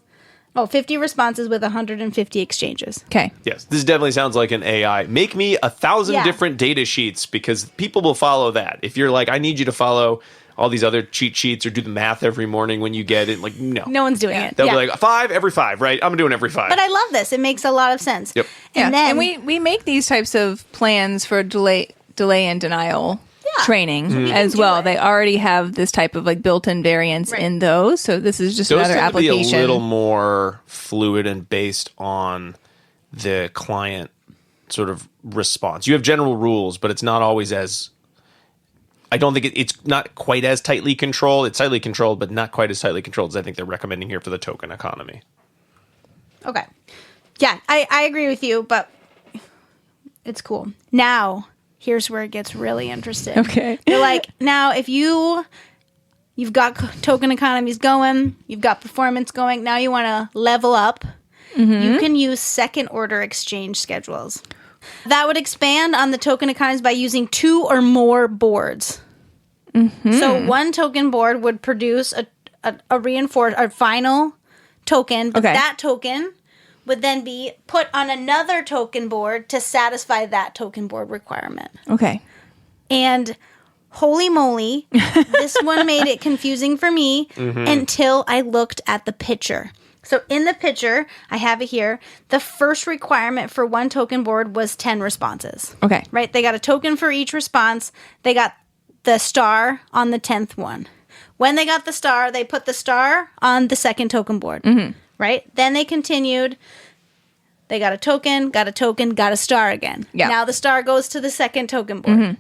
50 responses with 150 exchanges. Okay. Yes, this definitely sounds like an AI. Make me 1,000 different data sheets, because people will follow that. If you're like, I need you to follow all these other cheat sheets or do the math every morning when you get it, like, no. No one's doing it. They'll be like, 5 every 5, right? I'm doing every 5. But I love this. It makes a lot of sense. Yep. And then we make these types of plans for delay and denial training as well. They already have this type of like built-in variance in those. So this is just those another tend application. to be a little more fluid and based on the client sort of response. You have general rules, but it's not always as... I don't think it's not quite as tightly controlled. It's tightly controlled, but not quite as tightly controlled as I think they're recommending here for the token economy. Okay. Yeah, I agree with you, but it's cool. Now, here's where it gets really interesting. Okay. They're like, now if you've got token economies going, you've got performance going, now you want to level up, you can use second order exchange schedules. That would expand on the token economies by using 2 or more boards. So one token board would produce a reinforced or final token, but that token would then be put on another token board to satisfy that token board requirement. Okay. And holy moly, this one made it confusing for me until I looked at the picture. So in the picture, I have it here, the first requirement for one token board was 10 responses. Okay. Right? They got a token for each response. They got the star on the 10th one. When they got the star, they put the star on the second token board. Right? Then they continued. They got a token, got a star again. Yeah. Now the star goes to the second token board.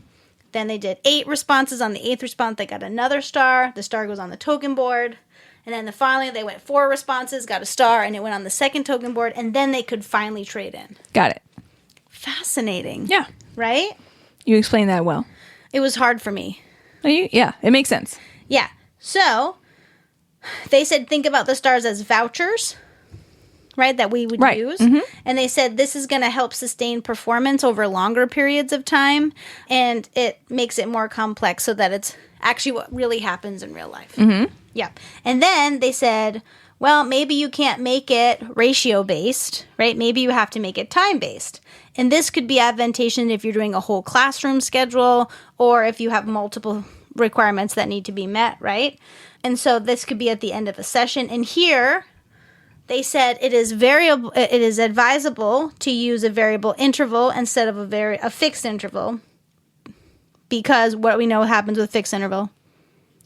Then they did 8 responses. On the 8th response, they got another star. The star goes on the token board. And then finally, they went 4 responses, got a star, and it went on the second token board, and then they could finally trade in. Got it. Fascinating. Yeah. Right? You explained that well. It was hard for me. Yeah, it makes sense. Yeah. So, they said think about the stars as vouchers, right, that we would use. And they said this is going to help sustain performance over longer periods of time, and it makes it more complex so that it's actually what really happens in real life. Yeah. And then they said, well, maybe you can't make it ratio-based, right? Maybe you have to make it time-based. And this could be advantageous if you're doing a whole classroom schedule or if you have multiple requirements that need to be met, right? And so this could be at the end of a session. And here they said it is advisable to use a variable interval instead of a fixed interval, because what we know happens with fixed interval.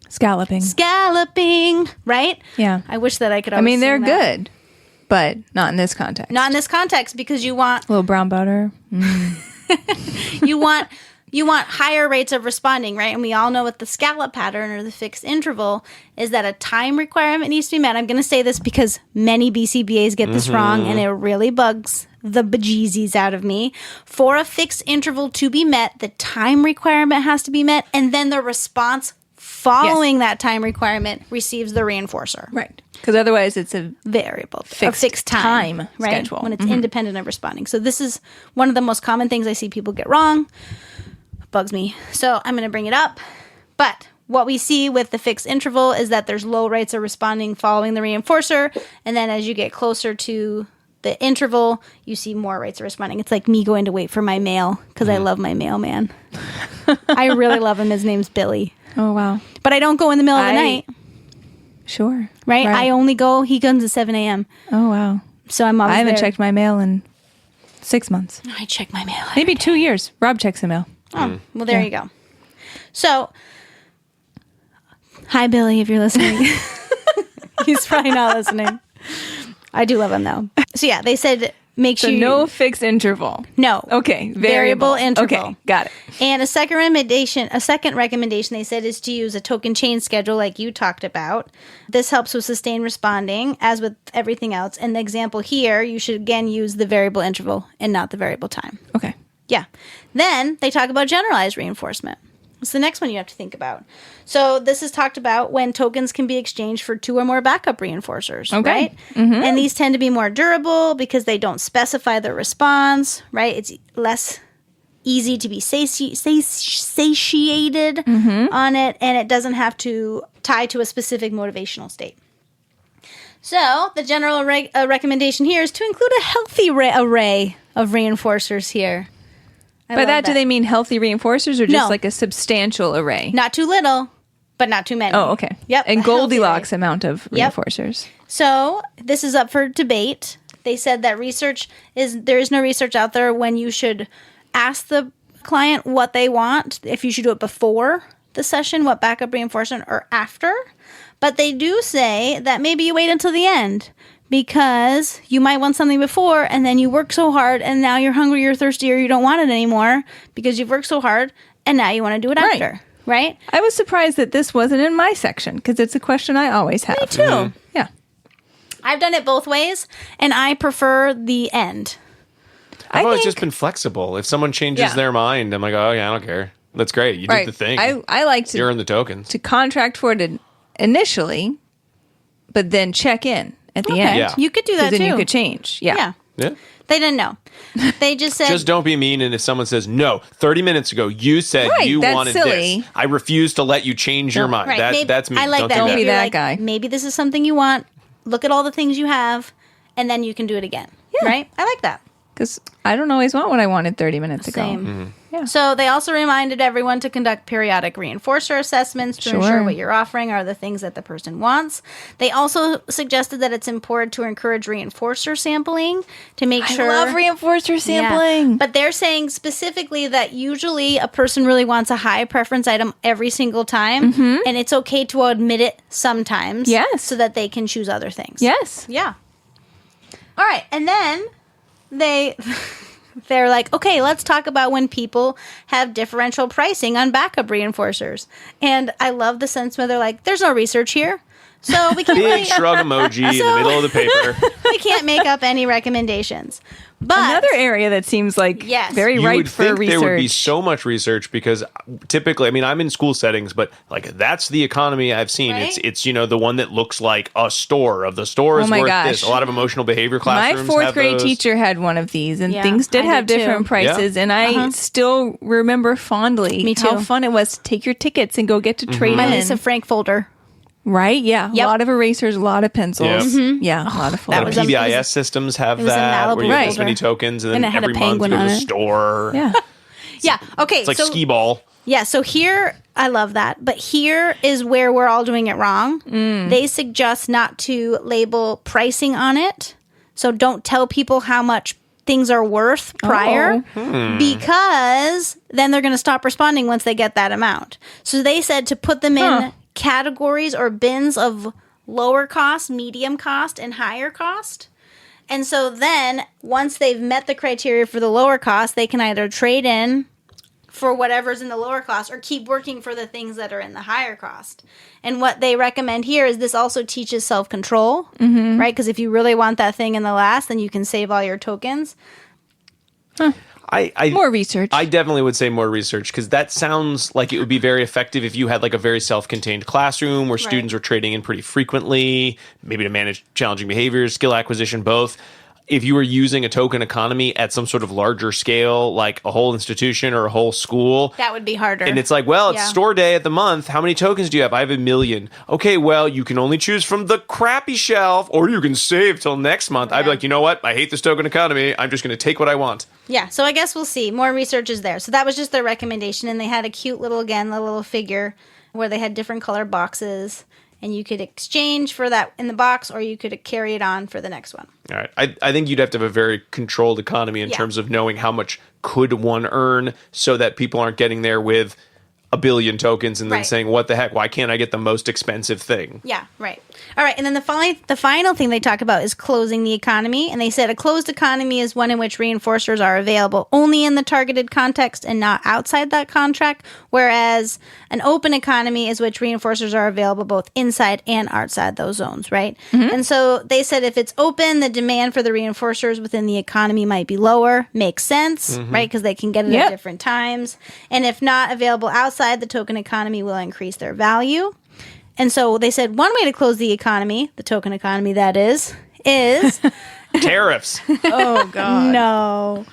Scalloping, right? Yeah. I wish that I could. I mean, they're sing that. good, but not in this context. Not in this context, because you want a little brown butter. you want higher rates of responding, right? And we all know with the scallop pattern or the fixed interval is that a time requirement needs to be met. I'm going to say this because many BCBAs get this wrong, and it really bugs the bejeezies out of me. For a fixed interval to be met, the time requirement has to be met, and then the response following that time requirement receives the reinforcer. Right. Because otherwise it's a variable, fixed a fixed time right? schedule. When it's independent of responding. So this is one of the most common things I see people get wrong. Bugs me. So I'm going to bring it up. But what we see with the fixed interval is that there's low rates of responding following the reinforcer. And then as you get closer to the interval, you see more rates of responding. It's like me going to wait for my mail because I love my mailman. I really love him. His name's Billy. Oh, wow. But I don't go in the middle of the night. Sure. Right? I only go, he comes at 7 a.m. Oh, wow. So I'm always I haven't there. checked my mail in 6 months. I check my mail. Maybe 2 years. Rob checks the mail. Oh, well, there you go. So, hi, Billy, if you're listening. He's probably not listening. I do love them though. So yeah, they said make So sure no fixed interval. no. Okay. Variable interval. Okay. Got it. And a second recommendation they said is to use a token chain schedule like you talked about. This helps with sustained responding as with everything else. In the example here, you should again use the variable interval and not the variable time. Okay. Yeah. Then they talk about generalized reinforcement. It's the next one you have to think about. So this is talked about when tokens can be exchanged for 2 or more backup reinforcers, Okay. right? And these tend to be more durable because they don't specify the response, right? It's less easy to be satiated on it, and it doesn't have to tie to a specific motivational state. So the general recommendation here is to include a healthy array of reinforcers here. By that, do they mean healthy reinforcers or just No. like a substantial array? Not too little, but not too many. Oh, okay. Yep. And a healthy Goldilocks array. amount of Yep. reinforcers. So this is up for debate. They said that there is no research out there when you should ask the client what they want, if you should do it before the session, what backup reinforcement, or after. But they do say that maybe you wait until the end because you might want something before and then you work so hard and now you're hungry, you're thirsty, or you don't want it anymore because you've worked so hard and now you want to do it Right. after, right? I was surprised that this wasn't in my section because it's a question I always have. Me too. Yeah. I've done it both ways and I prefer the end. I've always think- just been flexible. If someone changes Yeah. their mind, I'm like, oh yeah, I don't care. That's great. You Right. did the thing. I like You're to, in the tokens. to contract for it initially, but then check in at the Okay. end. Yeah. You could do that Then too. you could change. Yeah. Yeah. Yeah. They didn't know. They just said, Just don't be mean. And if someone says, no, 30 minutes ago, you said Right, you that's wanted silly. this. I refuse to let you change your mind. right, That, maybe, that's me. I like that. Don't Maybe be that like, guy. Maybe this is something you want. Look at all the things you have, and then you can do it again. Yeah. Right? I like that. Because I don't always want what I wanted 30 minutes ago. Same. Yeah. So they also reminded everyone to conduct periodic reinforcer assessments to Sure. ensure what you're offering are the things that the person wants. They also suggested that it's important to encourage reinforcer sampling to make sure. I love reinforcer Yeah. sampling. But they're saying specifically that usually a person really wants a high preference item every single time, and it's okay to admit it sometimes. Yes. So that they can choose other things. Yes. Yeah. All right, and then they're like, okay, let's talk about when people have differential pricing on backup reinforcers. And I love the sense where they're like, there's no research here. So we can't Big really, shrug emoji in the middle of the paper. we can't make up any recommendations. But Another area that seems like Yes. very You ripe would for think research. there would be so much research because typically, I mean, I'm in school settings, but like that's the economy I've seen. Right? It's the one that looks like a store. Of the store is Oh my worth gosh. this. A lot of emotional behavior My classrooms. fourth have grade those. teacher had one of these, and Yeah, things did I have did too. different prices. And I still remember fondly Me how too. fun it was to take your tickets and go get to trade my in. Lisa Frank folder. Right? Yeah. Yep. A lot of erasers, a lot of pencils. Yep. Yeah, a lot of that folders. The was a- PBIS it was systems have it was a that, where you Malibu have this many folder. tokens, and then And it had a every month you penguin go to on the it. store. Yeah. Yeah. Okay. It's like so, skee ball. Yeah, so here, I love that. But here is where we're all doing it wrong. They suggest not to label pricing on it. So don't tell people how much things are worth prior because then they're going to stop responding once they get that amount. So they said to put them in categories or bins of lower cost, medium cost, and higher cost. And so then once they've met the criteria for the lower cost, they can either trade in for whatever's in the lower cost or keep working for the things that are in the higher cost. And what they recommend here is this also teaches self-control, right? Because if you really want that thing in the last, then you can save all your tokens. More research. I definitely would say more research because that sounds like it would be very effective if you had like a very self-contained classroom where students were trading in pretty frequently, maybe to manage challenging behaviors, skill acquisition, both. If you were using a token economy at some sort of larger scale, like a whole institution or a whole school, That would be harder. and it's like, well, it's Yeah. store day at the month. How many tokens do you have? I have 1 million. Okay, well, you can only choose from the crappy shelf, or you can save till next month. I'd be Yeah. like, you know what? I hate this token economy. I'm just going to take what I want. Yeah, so I guess we'll see. More research is there. So that was just their recommendation. And they had a cute little, again, the little figure where they had different color boxes. And you could exchange for that in the box, or you could carry it on for the next one. All right. I think you'd have to have a very controlled economy in Yeah. terms of knowing how much could one earn so that people aren't getting there with a billion tokens and then Right. saying, what the heck, why can't I get the most expensive thing? Yeah, right. All right, and then the final thing they talk about is closing the economy, and they said a closed economy is one in which reinforcers are available only in the targeted context and not outside that contract, whereas an open economy is which reinforcers are available both inside and outside those zones, right? And so they said if it's open, the demand for the reinforcers within the economy might be lower. Makes sense, right? Because they can get it Yep. at different times. And if not available outside, the token economy will increase their value. And so they said one way to close the economy, the token economy that is Tariffs. Oh, God. no.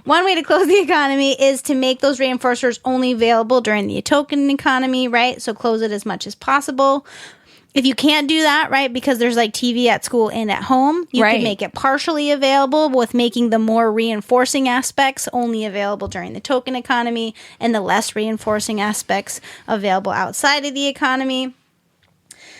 One way to close the economy is to make those reinforcers only available during the token economy, right? So close it as much as possible. If you can't do that, right, because there's like TV at school and at home, you Right. can make it partially available with making the more reinforcing aspects only available during the token economy and the less reinforcing aspects available outside of the economy.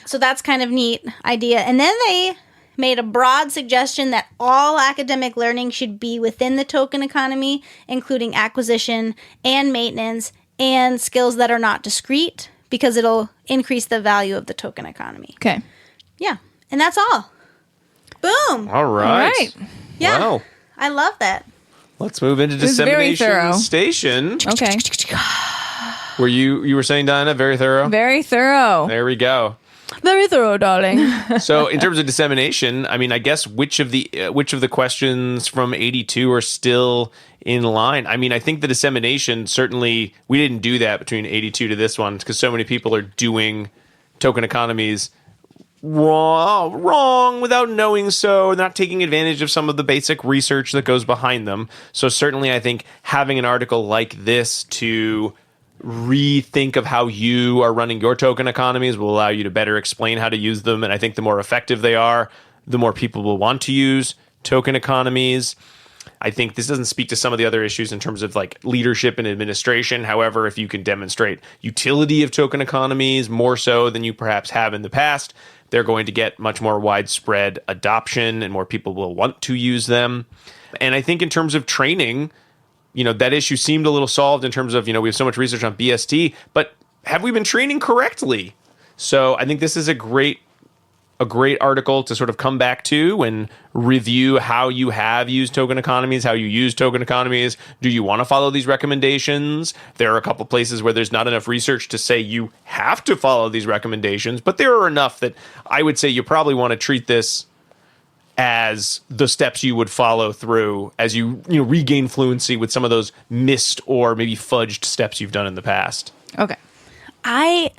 So that's kind of neat idea. And then they made a broad suggestion that all academic learning should be within the token economy, including acquisition and maintenance and skills that are not discrete, because it'll increase the value of the token economy. Okay. Yeah. And that's all. Boom. All right. All right. Yeah. Wow. I love that. Let's move into was very dissemination thorough. station. Okay. Were you were saying, Dinah, very thorough? Very thorough. There we go. Very thorough, darling. So in terms of dissemination, I mean, I guess which of the questions from 82 are still in line? I mean, I think the dissemination, certainly we didn't do that between 82 to this one because so many people are doing token economies wrong without knowing so, not taking advantage of some of the basic research that goes behind them. So certainly I think having an article like this to rethink of how you are running your token economies will allow you to better explain how to use them. And I think the more effective they are, the more people will want to use token economies. I think this doesn't speak to some of the other issues in terms of like leadership and administration. However, if you can demonstrate utility of token economies more so than you perhaps have in the past, they're going to get much more widespread adoption and more people will want to use them. And I think in terms of training, that issue seemed a little solved in terms of, we have so much research on BST, but have we been training correctly? So I think this is a great article to sort of come back to and review how you have used token economies, how you use token economies. Do you want to follow these recommendations? There are a couple places where there's not enough research to say you have to follow these recommendations, but there are enough that I would say you probably want to treat this as the steps you would follow through as you regain fluency with some of those missed or maybe fudged steps you've done in the past. Okay. I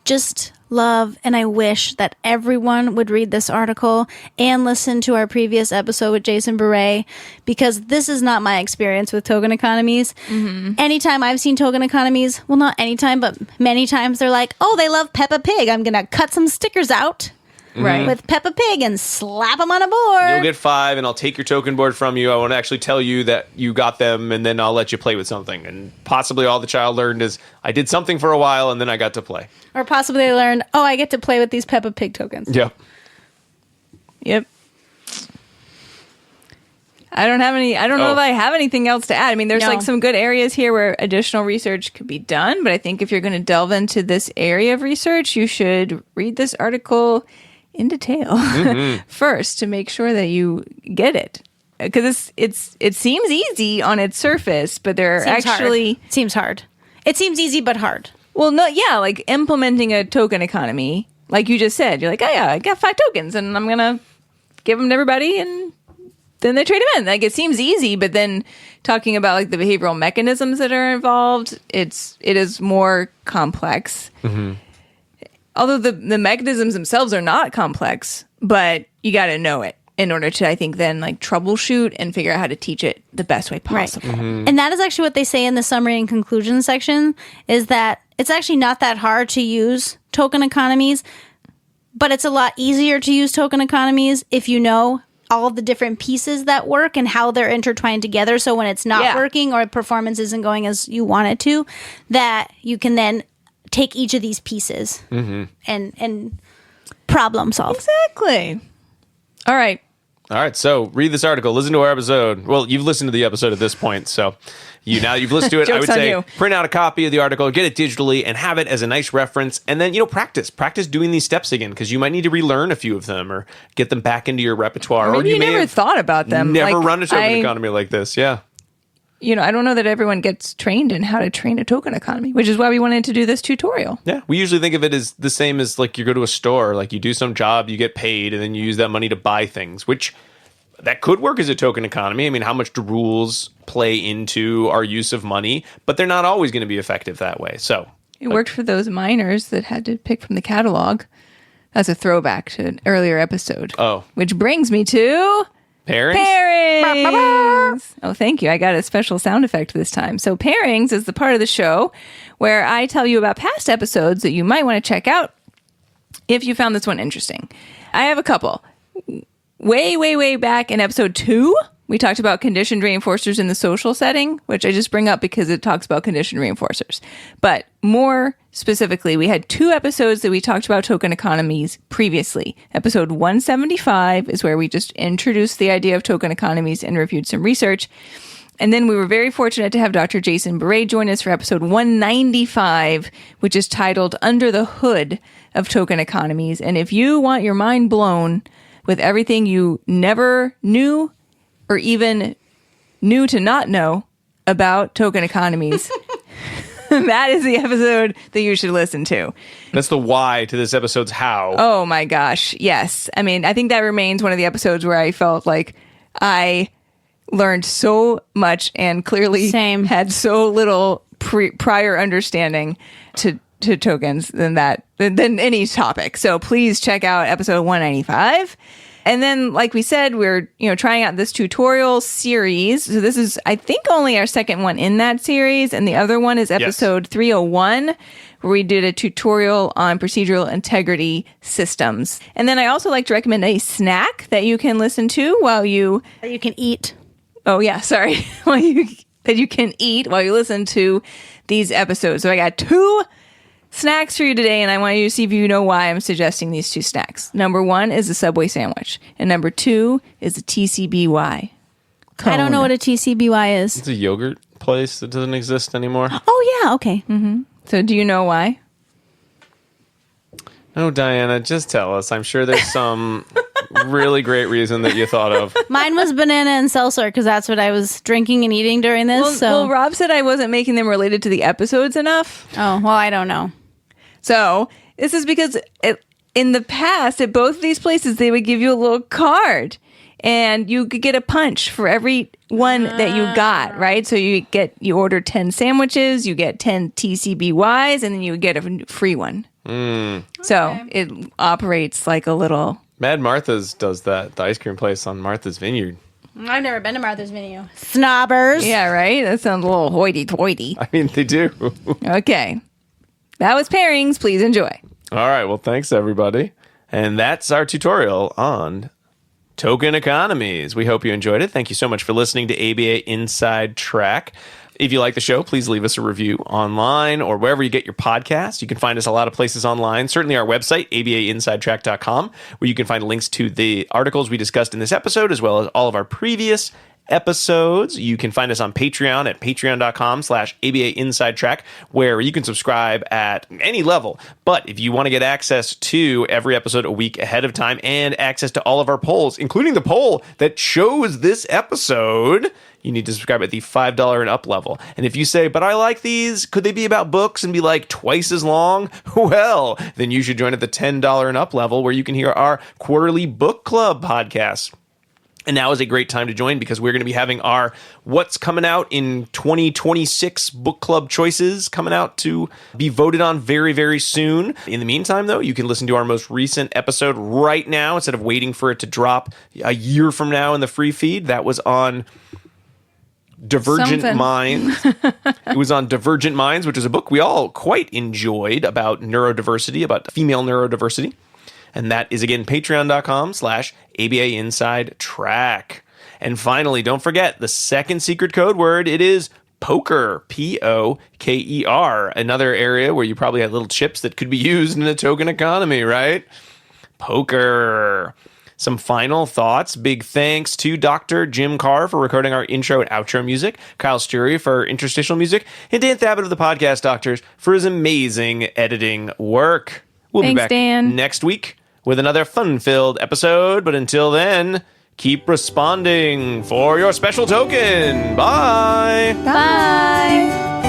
just love and I wish that everyone would read this article and listen to our previous episode with Jason Beret, because this is not my experience with token economies. Anytime I've seen token economies, well, not anytime, but many times they're like, oh, they love Peppa Pig. I'm going to cut some stickers out Right. with Peppa Pig and slap them on a board. You'll get 5 and I'll take your token board from you. I won't actually tell you that you got them and then I'll let you play with something. And possibly all the child learned is I did something for a while and then I got to play. Or possibly they learned, oh, I get to play with these Peppa Pig tokens. Yep. Yep. I don't know if I have anything else to add. I mean, there's No. like some good areas here where additional research could be done, but I think if you're going to delve into this area of research, you should read this article in detail first to make sure that you get it. Because it seems easy on its surface, but there are actually Seems hard. It seems easy but hard. well, no, yeah, like implementing a token economy, like you just said. You're like, oh yeah, I got 5 tokens, and I'm gonna give them to everybody, and then they trade them in. Like it seems easy, but then talking about like the behavioral mechanisms that are involved, it is more complex. Although the mechanisms themselves are not complex, but you got to know it in order to, I think, then like troubleshoot and figure out how to teach it the best way possible. And that is actually what they say in the summary and conclusion section, is that it's actually not that hard to use token economies, but it's a lot easier to use token economies if you know all of the different pieces that work and how they're intertwined together. So when it's not working or performance isn't going as you want it to, that you can then take each of these pieces and problem solve. Exactly. All right. All right, so read this article, listen to our episode. Well, you've listened to the episode at this point, so now you've listened to it. I would Joke's on say you. print out a copy of the article, get it digitally, and have it as a nice reference. And then, practice doing these steps again, because you might need to relearn a few of them or get them back into your repertoire. Maybe or you may never have thought about them. never Like, run a token economy like this. Yeah. I don't know that everyone gets trained in how to train a token economy, which is why we wanted to do this tutorial. Yeah, we usually think of it as the same as like you go to a store, like you do some job, you get paid, and then you use that money to buy things, which that could work as a token economy. I mean, how much do rules play into our use of money? But they're not always going to be effective that way. So It worked for those miners that had to pick from the catalog. That's a throwback to an earlier episode. Oh. Which brings me to... pairings? Pairings. Oh, thank you. I got a special sound effect this time. So pairings is the part of the show where I tell you about past episodes that you might want to check out if you found this one interesting. I have a couple. Way back in episode 2, we talked about conditioned reinforcers in the social setting, which I just bring up because it talks about conditioned reinforcers. But more specifically, we had 2 episodes that we talked about token economies previously. Episode 175 is where we just introduced the idea of token economies and reviewed some research. And then we were very fortunate to have Dr. Jason Beret join us for episode 195, which is titled Under the Hood of Token Economies. And if you want your mind blown with everything you never knew or even knew to not know about token economies, that is the episode that you should listen to. That's the why to this episode's how. Oh my gosh, yes. I mean, I think that remains one of the episodes where I felt like I learned so much and clearly Same. had so little prior understanding to tokens than any topic. So please check out episode 195. And then, like we said, we're trying out this tutorial series. So this is, I think, only our second one in that series, and the other one is episode 301, where we did a tutorial on procedural integrity systems. And then I also like to recommend a snack that you can listen to while you That you can eat. Oh yeah, sorry. That you can eat while you listen to these episodes. So I got 2 snacks for you today, and I want you to see if you know why I'm suggesting these 2 snacks. Number 1 is a Subway sandwich, and number 2 is a TCBY. I don't know what a TCBY is. It's a yogurt place that doesn't exist anymore. Oh, yeah. Okay. So do you know why? No, Diana, just tell us. I'm sure there's some really great reason that you thought of. Mine was banana and seltzer because that's what I was drinking and eating during this. Well, Rob said I wasn't making them related to the episodes enough. Oh, well, I don't know. So this is because in the past, at both of these places, they would give you a little card, and you could get a punch for every one that you got, right? So you order 10 sandwiches, you get 10 TCBYs, and then you get a free one. So it operates like a little... Mad Martha's does that, the ice cream place on Martha's Vineyard. I've never been to Martha's Vineyard. Snobbers. Yeah, right? That sounds a little hoity-toity. I mean, they do. Okay. That was pairings. Please enjoy. All right. Well, thanks, everybody. And that's our tutorial on token economies. We hope you enjoyed it. Thank you so much for listening to ABA Inside Track. If you like the show, please leave us a review online or wherever you get your podcasts. You can find us a lot of places online. Certainly our website, abainsidetrack.com, where you can find links to the articles we discussed in this episode, as well as all of our previous episodes. You can find us on Patreon at patreon.com/ABAinsidetrack, where you can subscribe at any level. But if you want to get access to every episode a week ahead of time and access to all of our polls, including the poll that chose this episode, you need to subscribe at the $5 and up level. And if you say, but I like these, could they be about books and be like twice as long? Well, then you should join at the $10 and up level, where you can hear our quarterly book club podcast. And now is a great time to join, because we're going to be having our what's coming out in 2026 book club choices coming out to be voted on very, very soon. In the meantime, though, you can listen to our most recent episode right now instead of waiting for it to drop a year from now in the free feed. That was on Divergent Minds. It was on Divergent Minds, which is a book we all quite enjoyed about neurodiversity, about female neurodiversity. And that is, again, patreon.com/ABAinsidetrack. And finally, don't forget the second secret code word. It is poker, Poker. Another area where you probably have little chips that could be used in a token economy, right? Poker. some final thoughts. Big thanks to Dr. Jim Carr for recording our intro and outro music, Kyle Sturry for interstitial music, and Dan Thabit of the Podcast Doctors for his amazing editing work. We'll be Thanks, back Dan. next week with another fun-filled episode, but until then, keep responding for your special token. Bye! Bye.